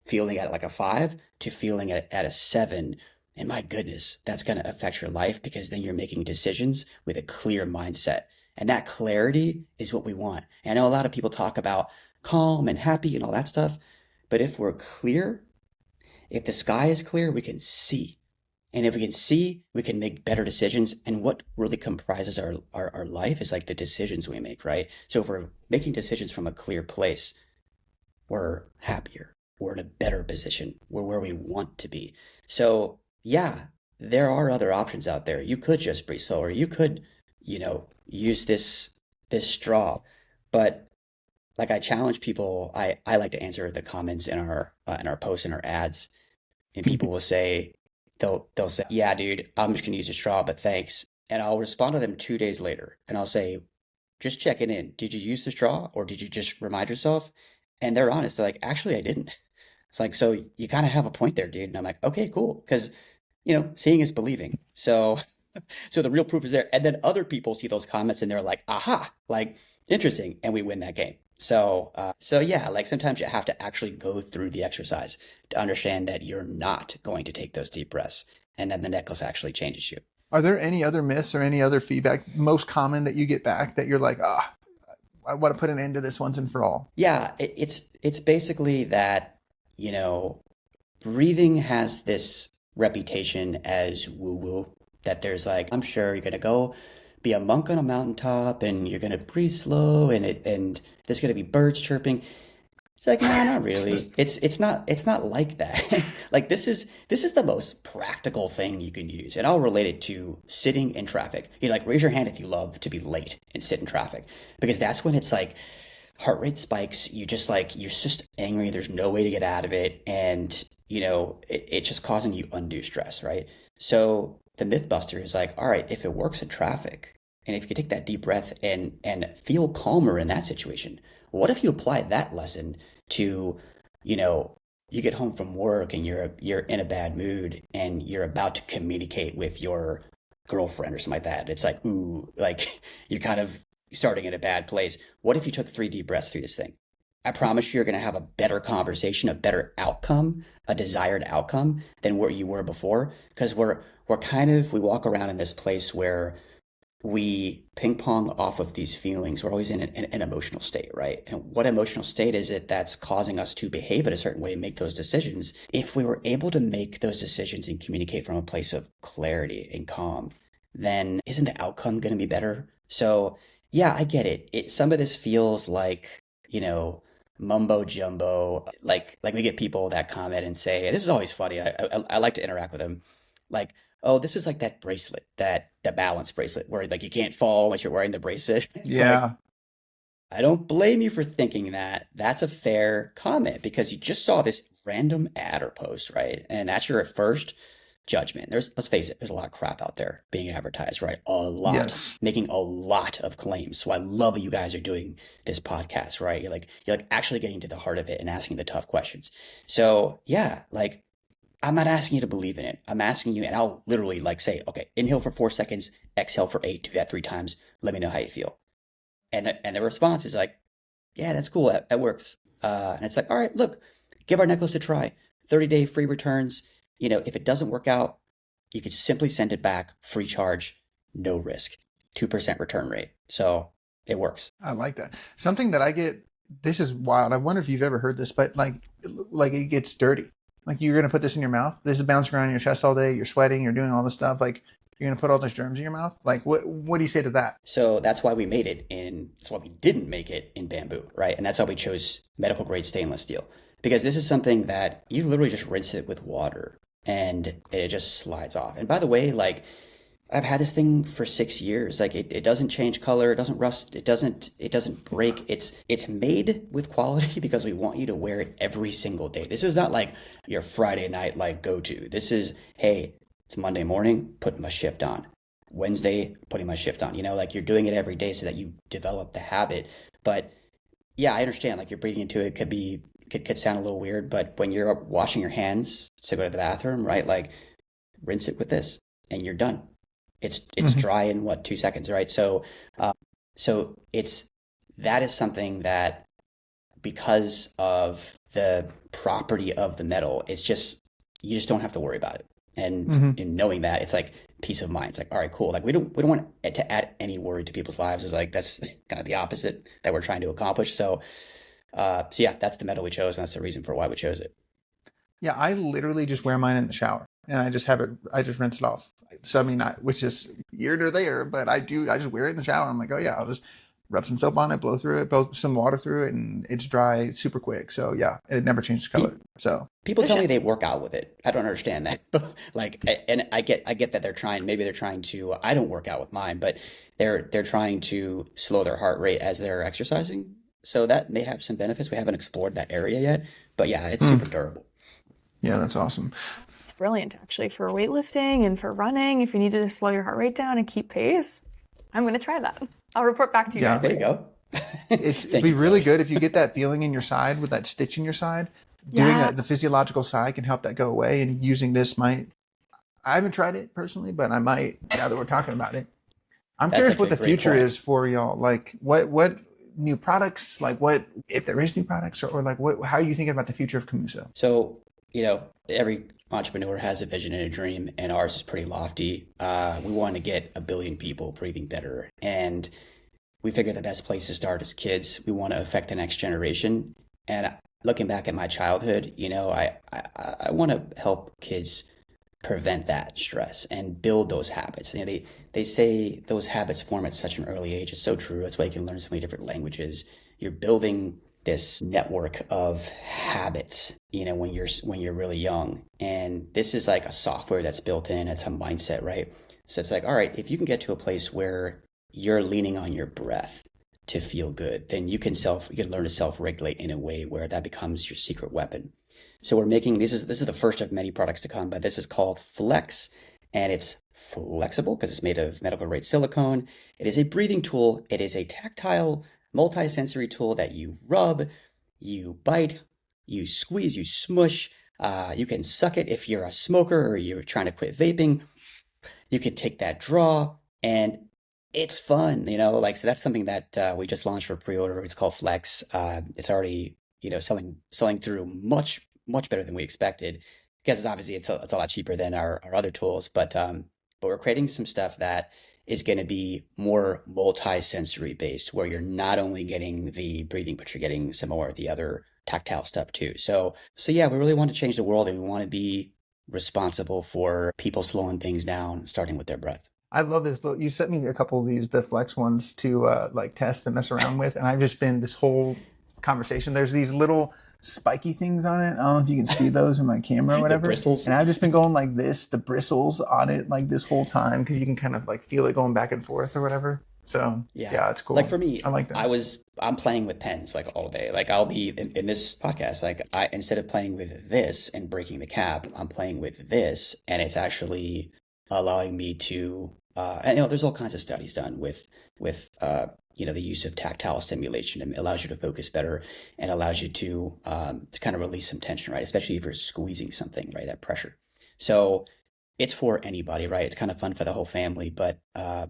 feeling at like a 5 to feeling at a 7. And my goodness, that's going to affect your life, because then you're making decisions with a clear mindset. And that clarity is what we want. And I know a lot of people talk about calm and happy and all that stuff. But if we're clear, if the sky is clear, we can see. And if we can see, we can make better decisions. And what really comprises our life is like the decisions we make, right? So if we're making decisions from a clear place, we're happier. We're in a better position. We're where we want to be. So yeah, there are other options out there. You could just breathe slower. You could, use this straw. But like I challenge people, I like to answer the comments in our posts and our ads, and people will say they'll say, "Yeah, dude, I'm just gonna use a straw, but thanks." And I'll respond to them 2 days later, and I'll say, "Just checking in. Did you use the straw, or did you just remind yourself?" And they're honest. They're like, "Actually, I didn't." It's like, so you kind of have a point there, dude. And I'm like, okay, cool, because seeing is believing. So the real proof is there. And then other people see those comments and they're like, aha, like interesting. And we win that game. So yeah, like sometimes you have to actually go through the exercise to understand that you're not going to take those deep breaths, and then the necklace actually changes you. Are there any other myths or any other feedback most common that you get back that you're like, I want to put an end to this once and for all? Yeah, it's basically that, breathing has this reputation as woo-woo, that there's like, I'm sure you're gonna go be a monk on a mountaintop and you're gonna breathe slow and there's gonna be birds chirping. It's like, no, not really. It's not like that. Like this is the most practical thing you can use. And I'll relate it to sitting in traffic. Like raise your hand if you love to be late and sit in traffic. Because that's when it's like heart rate spikes. You're just angry. There's no way to get out of it. And it's just causing you undue stress, right? So the Mythbuster is like, all right, if it works in traffic, and if you take that deep breath and feel calmer in that situation, what if you apply that lesson to, you get home from work and you're in a bad mood and you're about to communicate with your girlfriend or something like that. It's like, ooh, like you're kind of starting in a bad place. What if you took 3 deep breaths through this thing? I promise you're going to have a better conversation, a better outcome, a desired outcome than where you were before. Because we walk around in this place where we ping pong off of these feelings. We're always in an emotional state, right? And what emotional state is it that's causing us to behave in a certain way and make those decisions? If we were able to make those decisions and communicate from a place of clarity and calm, then isn't the outcome going to be better? So yeah, I get it. Some of this feels like, mumbo jumbo. Like we get people that comment and say, this is always funny. I like to interact with them. Like, oh, this is like that bracelet, the balance bracelet where like you can't fall unless you're wearing the bracelet. It's Yeah. like, I don't blame you for thinking that. That's a fair comment because you just saw this random ad or post, right? And that's your first judgment. Let's face it, there's a lot of crap out there being advertised, right? A lot, Yes. making a lot of claims. So I love that you guys are doing this podcast, right? You're like actually getting to the heart of it and asking the tough questions. So yeah, like I'm not asking you to believe in it. I'm asking you, and I'll literally like say, okay, inhale for 4 seconds, exhale for 8, do that 3 times. Let me know how you feel. And the response is like, yeah, that's cool. That works. And it's like, all right, look, give our necklace a try. 30-day free returns. If it doesn't work out, you can just simply send it back, free charge, no risk, 2% return rate. So it works. I like that. Something that I get, this is wild. I wonder if you've ever heard this, but like it gets dirty. Like you're going to put this in your mouth. This is bouncing around in your chest all day. You're sweating. You're doing all this stuff. Like you're going to put all those germs in your mouth. Like what do you say to that? So that's why we that's why we didn't make it in bamboo, right? And that's why we chose medical grade stainless steel, because this is something that you literally just rinse it with water and it just slides off. And by the way, like I've had this thing for 6 years. Like it doesn't change color, it doesn't rust, it doesn't break. It's made with quality because we want you to wear it every single day. This is not like your Friday night like go-to. This is, hey, it's Monday morning, putting my shift on. Wednesday, putting my shift on. Like you're doing it every day so that you develop the habit. But yeah, I understand like you're breathing into it could sound a little weird, but when you're washing your hands to go to the bathroom, right? Like rinse it with this and you're done. It's dry in 2 seconds, right? So that is something that because of the property of the metal, you just don't have to worry about it. And in knowing that, it's like peace of mind. It's like, all right, cool. Like we don't want it to add any worry to people's lives. It's like that's kind of the opposite that we're trying to accomplish. So yeah, that's the metal we chose, and that's the reason for why we chose it. Yeah, I literally just wear mine in the shower. and I just have it. I just rinse it off. So I mean, which is here or there, but I just wear it in the shower. I'm like, oh yeah, I'll just rub some soap on it, blow through it, blow some water through it, and it's dry super quick. So yeah, it never changes color. So People tell me they work out with it. I don't understand that. Like, and I get that maybe they're trying to, I don't work out with mine, but they're trying to slow their heart rate as they're exercising. So that may have some benefits. We haven't explored that area yet, but yeah, it's super durable. yeah, that's awesome. It's brilliant actually for weightlifting and for running. If you need to slow your heart rate down and keep pace, I'm going to try that. I'll report back to you guys. There you go. It'd be really good if you get that feeling in your side with that stitch in your side. Doing the physiological side can help that go away, and using this might. I haven't tried it personally, but I might now that we're talking about it. I'm curious what the future is for y'all. Like, what new products? Like, what if there is new products, or like what? How are you thinking about the future of Komuso? So, every entrepreneur has a vision and a dream, and ours is pretty lofty. We want to get 1 billion people breathing better, and we figure the best place to start is kids. We want to affect the next generation. And looking back at my childhood, I want to help kids prevent that stress and build those habits. They say those habits form at such an early age. It's so true. That's why you can learn so many different languages. You're building this network of habits, when you're really young. And this is like a software that's built in. It's a mindset, right? So it's like, all right, if you can get to a place where you're leaning on your breath to feel good, then you can learn to self-regulate in a way where that becomes your secret weapon. So we're making, this is the first of many products to come, but this is called Flex, and it's flexible because it's made of medical grade silicone. It is a breathing tool. It is a tactile, multi-sensory tool that you rub, you bite, you squeeze, you smush. You can suck it if you're a smoker or you're trying to quit vaping. You can take that draw, and it's fun, so that's something that we just launched for pre-order. It's called Flex. It's already, selling through much, much better than we expected. Because obviously it's a lot cheaper than our other tools, but we're creating some stuff that is going to be more multi-sensory based, where you're not only getting the breathing, but you're getting some more of the other tactile stuff too. So yeah, we really want to change the world, and we want to be responsible for people slowing things down, starting with their breath. I love this. You sent me a couple of the Flex ones to test and mess around with, and I've just been this whole conversation. There's these little spiky things on it. I don't know if you can see those in my camera or whatever. The bristles. And I've just been going like this, the bristles on it, like this whole time, because you can kind of like feel it going back and forth or whatever. So yeah, it's cool. Like for me, I like that. I'm playing with pens like all day. Like I'll be in this podcast, like instead of playing with this and breaking the cap, I'm playing with this, and it's actually allowing me to, and there's all kinds of studies done with the use of tactile stimulation. It allows you to focus better and allows you to kind of release some tension, right? Especially if you're squeezing something, right? That pressure. So it's for anybody, right? It's kind of fun for the whole family, but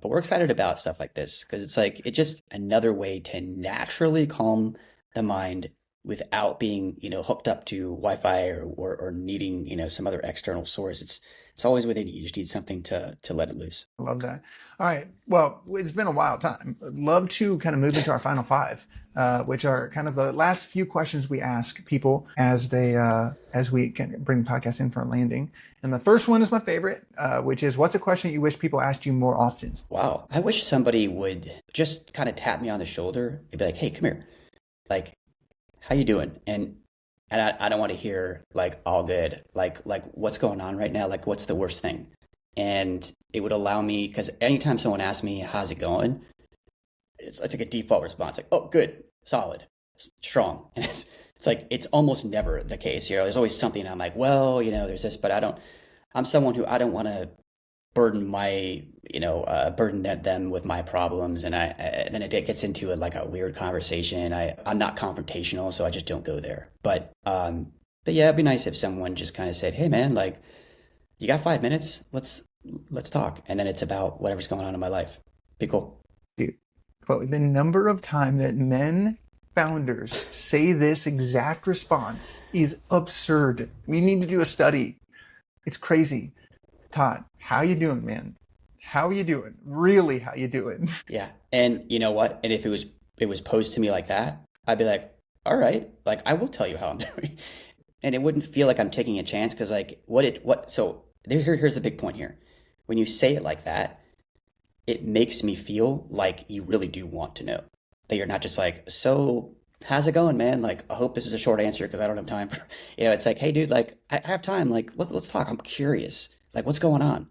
we're excited about stuff like this because it's just another way to naturally calm the mind without being, hooked up to Wi-Fi or needing, some other external source. It's always within you. You just need something to let it loose. I love that. All right. Well, it's been a wild time. I'd love to kind of move into our final five, which are kind of the last few questions we ask people as we can bring the podcast in for a landing. And the first one is my favorite, which is, what's a question you wish people asked you more often? Wow. I wish somebody would just kind of tap me on the shoulder and be like, hey, come here. Like, how you doing? And I don't want to hear like all good, like what's going on right now? Like what's the worst thing? And it would allow me, because anytime someone asks me, how's it going? It's like a default response, like, oh, good, solid, strong. And it's like, it's almost never the case. There's always something I'm like, well, there's this, but I'm someone who I don't want to burden them with my problems. And then it gets into like a weird conversation. I'm not confrontational, so I just don't go there. But yeah, it'd be nice if someone just kind of said, hey man, like, you got 5 minutes? Let's talk. And then it's about whatever's going on in my life. Be cool. Dude, but the number of time that men founders say this exact response is absurd. We need to do a study. It's crazy. Todd, how you doing, man? How you doing? Really, how you doing? Yeah. And you know what? And if it was posed to me like that, I'd be like, all right, like I will tell you how I'm doing. And it wouldn't feel like I'm taking a chance, because like so here's the big point here. When you say it like that, it makes me feel like you really do want to know. That you're not just like, so how's it going, man? Like, I hope this is a short answer because I don't have time for, it's like, hey, dude, like, I have time. Like, let's talk. I'm curious. Like, what's going on?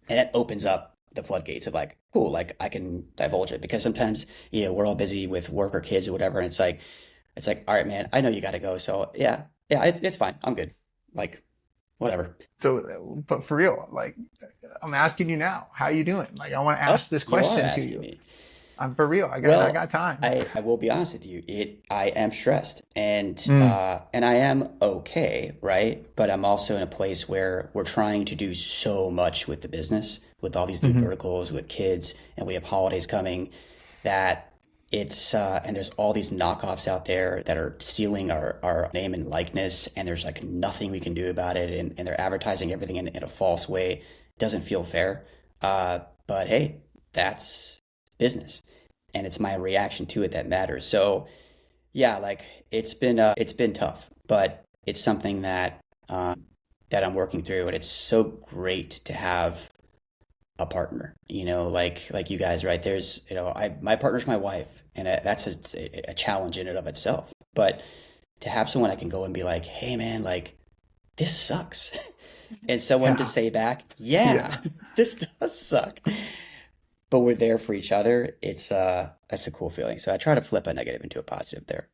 And that opens up the floodgates of like, cool, like I can divulge it because sometimes, we're all busy with work or kids or whatever. And it's like, all right, man, I know you got to go. So yeah, it's fine. I'm good. Like, whatever. So, but for real, like, I'm asking you now, how you doing? Like, I want to ask this You are question to asking you. me. I'm for real. I Well, got time. I will be honest with you. I am stressed and I am okay, right? But I'm also in a place where we're trying to do so much with the business, with all these new verticals, with kids, and we have holidays coming that it's and there's all these knockoffs out there that are stealing our name and likeness, and there's like nothing we can do about it, and they're advertising everything in a false way. Doesn't feel fair. But hey, that's business, and it's my reaction to it that matters. So yeah, like it's been tough, but it's something that I'm working through, and it's so great to have a partner. Like you guys, right? There's my partner's my wife, and that's a challenge in and of itself. But to have someone I can go and be like, hey man, like this sucks, and someone to Yeah. say back, Yeah. yeah, this does suck, but we're there for each other. It's that's a cool feeling. So I try to flip a negative into a positive there.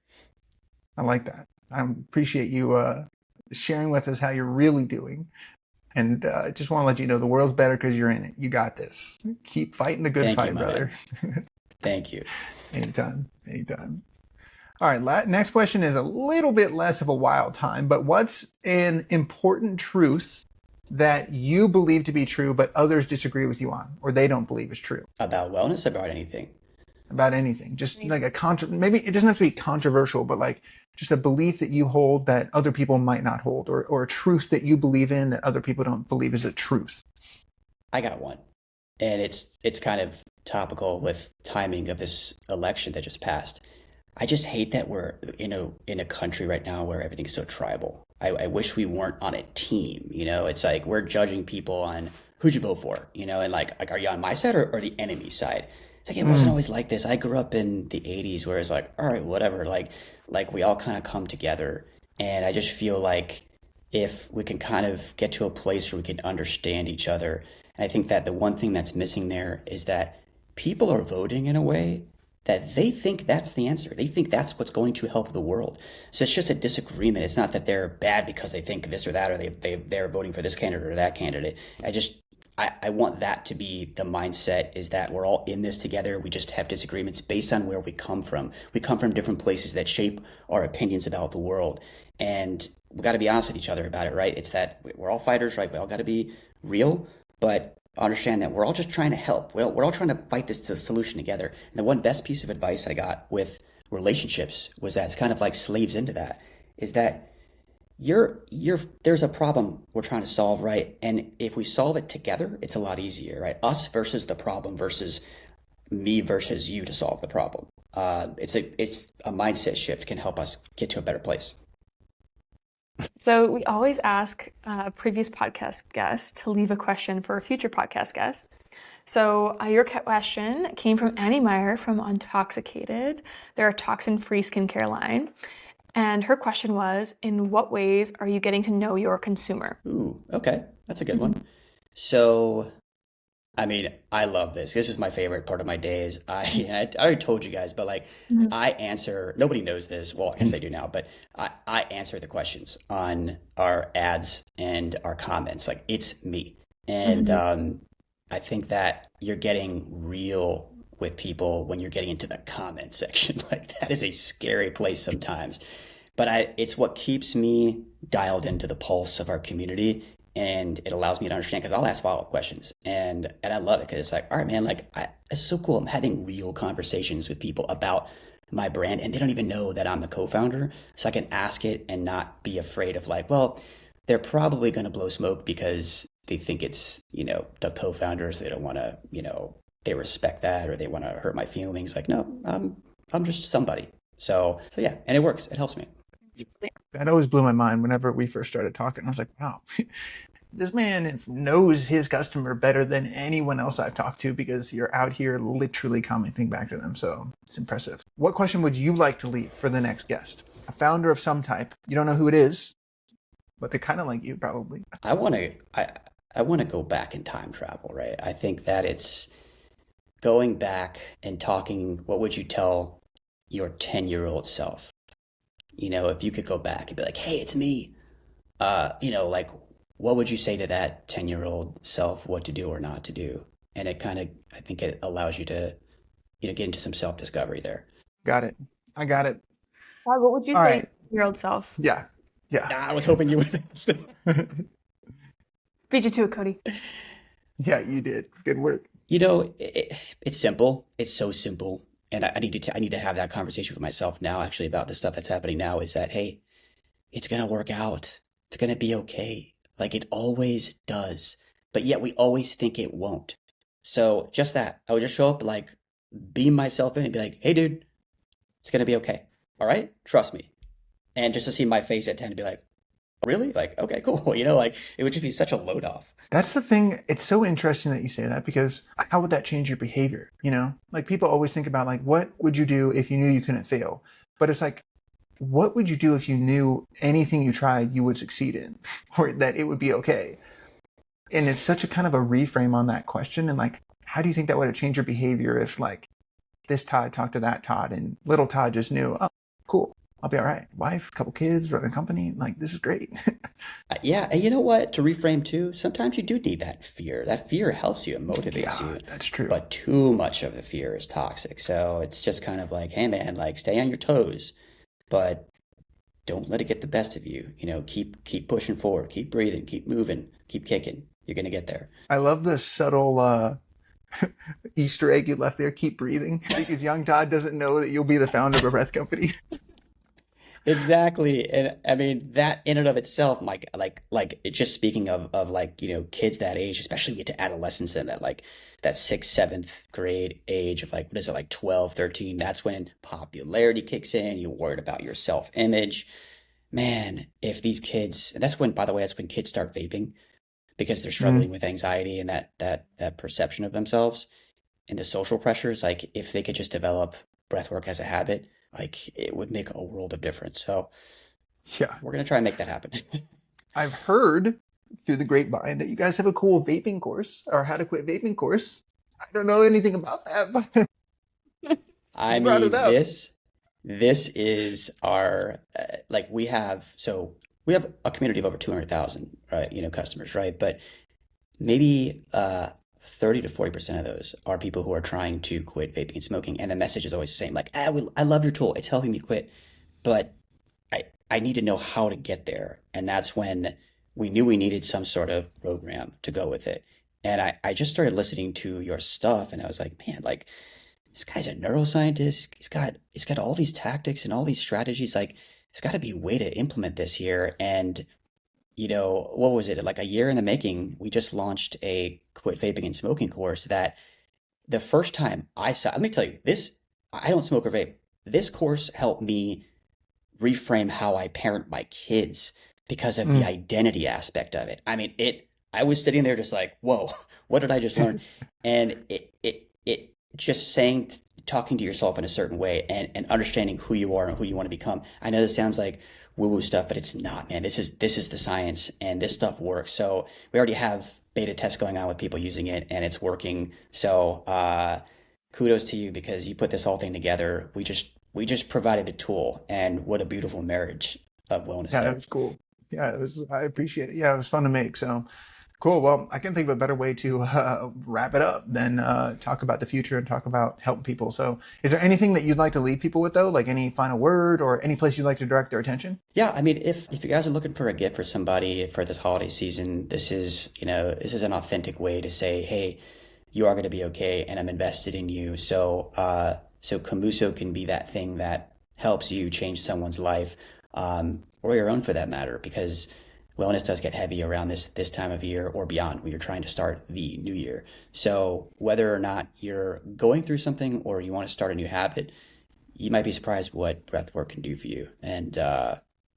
I like that. I appreciate you sharing with us how you're really doing. And I just want to let you know the world's better because you're in it. You got this. Keep fighting the good Thank you, fight, my brother. man. Thank you. Anytime. Anytime. All right. Next question is a little bit less of a wild time, but what's an important truth that you believe to be true, but others disagree with you on, or they don't believe is true About wellness, about anything. about anything? Just like maybe it doesn't have to be controversial, but like just a belief that you hold that other people might not hold, or a truth that you believe in that other people don't believe is a truth. I got one, and it's kind of topical with timing of this election that just passed. I just hate that we're in a country right now where everything's so tribal. I wish we weren't on a team. It's like we're judging people on who'd you vote for, and like are you on my side or the enemy side? It's like it wasn't always like this. I grew up in the '80s where it's like, all right, whatever. Like we all kind of come together, and I just feel like if we can kind of get to a place where we can understand each other. And I think that the one thing that's missing there is that people are voting in a way that they think that's the answer. They think that's what's going to help the world. So it's just a disagreement. It's not that they're bad because they think this or that, or they're voting for this candidate or that candidate. I want that to be the mindset, is that we're all in this together. We just have disagreements based on where we come from. We come from different places that shape our opinions about the world. And we got to be honest with each other about it, right? It's that we're all fighters, right? We all got to be real, but understand that we're all just trying to help. We're all trying to fight this to a solution together. And the one best piece of advice I got with relationships was that it's kind of like slaves into that, is that there's a problem we're trying to solve, right? And if we solve it together, it's a lot easier, right? Us versus the problem versus me versus you to solve the problem. It's a mindset shift can help us get to a better place. So we always ask previous podcast guests to leave a question for a future podcast guest. So your question came from Annie Meyer from Untoxicated. They're a toxin-free skincare line. And her question was, in what ways are you getting to know your consumer? Ooh, okay. That's a good one. So, I mean, I love this. This is my favorite part of my days. I already told you guys, but like I answer, nobody knows this. Well, I guess they do now, but I answer the questions on our ads and our comments. Like it's me. And I think that you're getting real with people when you're getting into the comment section. Like that is a scary place sometimes, but it's what keeps me dialed into the pulse of our community, and it allows me to understand, because I'll ask follow-up questions, and I love it because it's like, all right, man, like it's so cool. I'm having real conversations with people about my brand, and they don't even know that I'm the co-founder, so I can ask it and not be afraid of like, well, they're probably going to blow smoke because they think it's the co-founders. They don't want to they respect that, or they want to hurt my feelings. Like, no, I'm just somebody. So yeah, and it works. It helps me. That always blew my mind whenever we first started talking. I was like, wow, this man knows his customer better than anyone else I've talked to because you're out here literally commenting back to them. So it's impressive. What question would you like to leave for the next guest? A founder of some type. You don't know who it is, but they kind of like you probably. I want to go back in time travel, right? I think that it's going back and talking, what would you tell your 10-year-old self? If you could go back and be like, hey, it's me. Like, what would you say to that 10-year-old self, what to do or not to do? And I think it allows you to, get into some self-discovery there. Got it. I got it. Todd, what would you All say right. to your old self? Yeah. I was hoping you would ask that. Beat you to it, Cody. Yeah, you did. Good work. It's simple. It's so simple. And I need to have that conversation with myself now, actually, about the stuff that's happening now, is that, hey, it's going to work out. It's going to be okay. Like it always does. But yet we always think it won't. So just that, I would just show up, like beam myself in and be like, hey, dude, it's going to be okay. All right. Trust me. And just to see my face at 10 and be like, really? Like, okay, cool. Like it would just be such a load off. That's the thing. It's so interesting that you say that, because how would that change your behavior? Like people always think about like, what would you do if you knew you couldn't fail? But it's like, what would you do if you knew anything you tried you would succeed in, or that it would be okay? And it's such a kind of a reframe on that question. And like, how do you think that would have changed your behavior if like this Todd talked to that Todd and little Todd just knew, oh, cool, I'll be all right. Wife, couple kids, run a company. Like, this is great. Yeah. And you know what? To reframe too, sometimes you do need that fear. That fear helps you and motivates you. That's true. But too much of the fear is toxic. So it's just kind of like, hey man, like stay on your toes, but don't let it get the best of you. Keep pushing forward, keep breathing, keep moving, keep kicking. You're going to get there. I love the subtle Easter egg you left there. Keep breathing, because young Todd doesn't know that you'll be the founder of a breath company. Exactly. And I mean, that in and of itself, Mike, like it just speaking of like, kids that age, especially get to adolescence and that 6th, 7th grade age of like, what is it, like 12, 13, that's when popularity kicks in. You're worried about your self-image. Man, if these kids, and by the way, that's when kids start vaping, because they're struggling with anxiety and that perception of themselves and the social pressures. Like if they could just develop breathwork as a habit, like it would make a world of difference. So yeah, we're going to try and make that happen. I've heard through the grapevine that you guys have a cool vaping course, or how to quit vaping course. I don't know anything about that, but I mean, this is our, we have a community of over 200,000, right? Customers, right? But maybe 30 to 40% of those are people who are trying to quit vaping and smoking. And the message is always the same. Like, I love your tool. It's helping me quit, but I need to know how to get there. And that's when we knew we needed some sort of program to go with it. And I just started listening to your stuff, and I was like, man, like this guy's a neuroscientist. He's got all these tactics and all these strategies. Like, there's got to be a way to implement this here. And what was it? Like a year in the making, we just launched a quit vaping and smoking course that the first time I saw, let me tell you this, I don't smoke or vape. This course helped me reframe how I parent my kids because of the identity aspect of it. I mean, I was sitting there just like, whoa, what did I just learn? And it just talking to yourself in a certain way and understanding who you are and who you want to become. I know this sounds like woo-woo stuff, but it's not, man. This is the science, and this stuff works. So we already have beta tests going on with people using it, and it's working. So kudos to you, because you put this whole thing together. We just provided the tool, and what a beautiful marriage of wellness. Yeah, that was cool. Yeah, I appreciate it. Yeah, it was fun to make. So cool. Well, I can think of a better way to wrap it up than talk about the future and talk about helping people. So is there anything that you'd like to leave people with, though? Like any final word or any place you'd like to direct their attention? Yeah, I mean, if you guys are looking for a gift for somebody for this holiday season, this is an authentic way to say, hey, you are going to be okay, and I'm invested in you. So Komuso can be that thing that helps you change someone's life, or your own for that matter, because wellness does get heavy around this time of year or beyond when you're trying to start the new year. So whether or not you're going through something or you want to start a new habit, you might be surprised what breathwork can do for you. And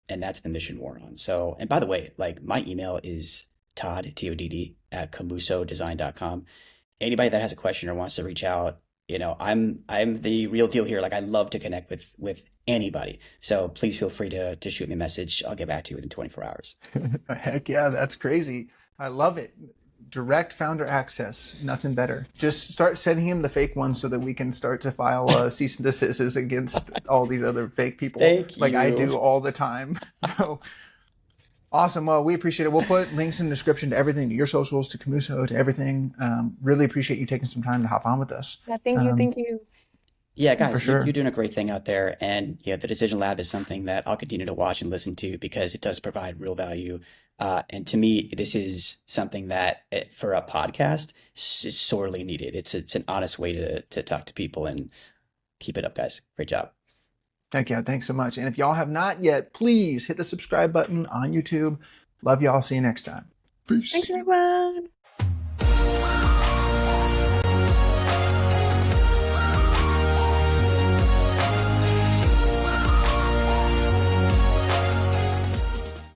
that's the mission we're on. So, and by the way, like my email is Todd, Todd, at komusodesign.com. Anybody that has a question or wants to reach out, I'm the real deal here. Like, I love to connect with anybody. So please feel free to shoot me a message. I'll get back to you within 24 hours. Heck yeah, that's crazy. I love it. Direct founder access, nothing better. Just start sending him the fake ones so that we can start to file cease and desists against all these other fake people, like I do all the time. So awesome. Well, we appreciate it. We'll put links in the description to everything, to your socials, to Komuso, to everything. Really appreciate you taking some time to hop on with us. Yeah, thank you. Thank you. Yeah, guys, For sure. you're doing a great thing out there. And the Decision Lab is something that I'll continue to watch and listen to because it does provide real value. And to me, this is something that for a podcast is sorely needed. It's an honest way to talk to people, and keep it up, guys. Great job. Heck yeah, thanks so much. And if y'all have not yet, please hit the subscribe button on YouTube. Love y'all. See you next time. Peace. Thanks, everyone.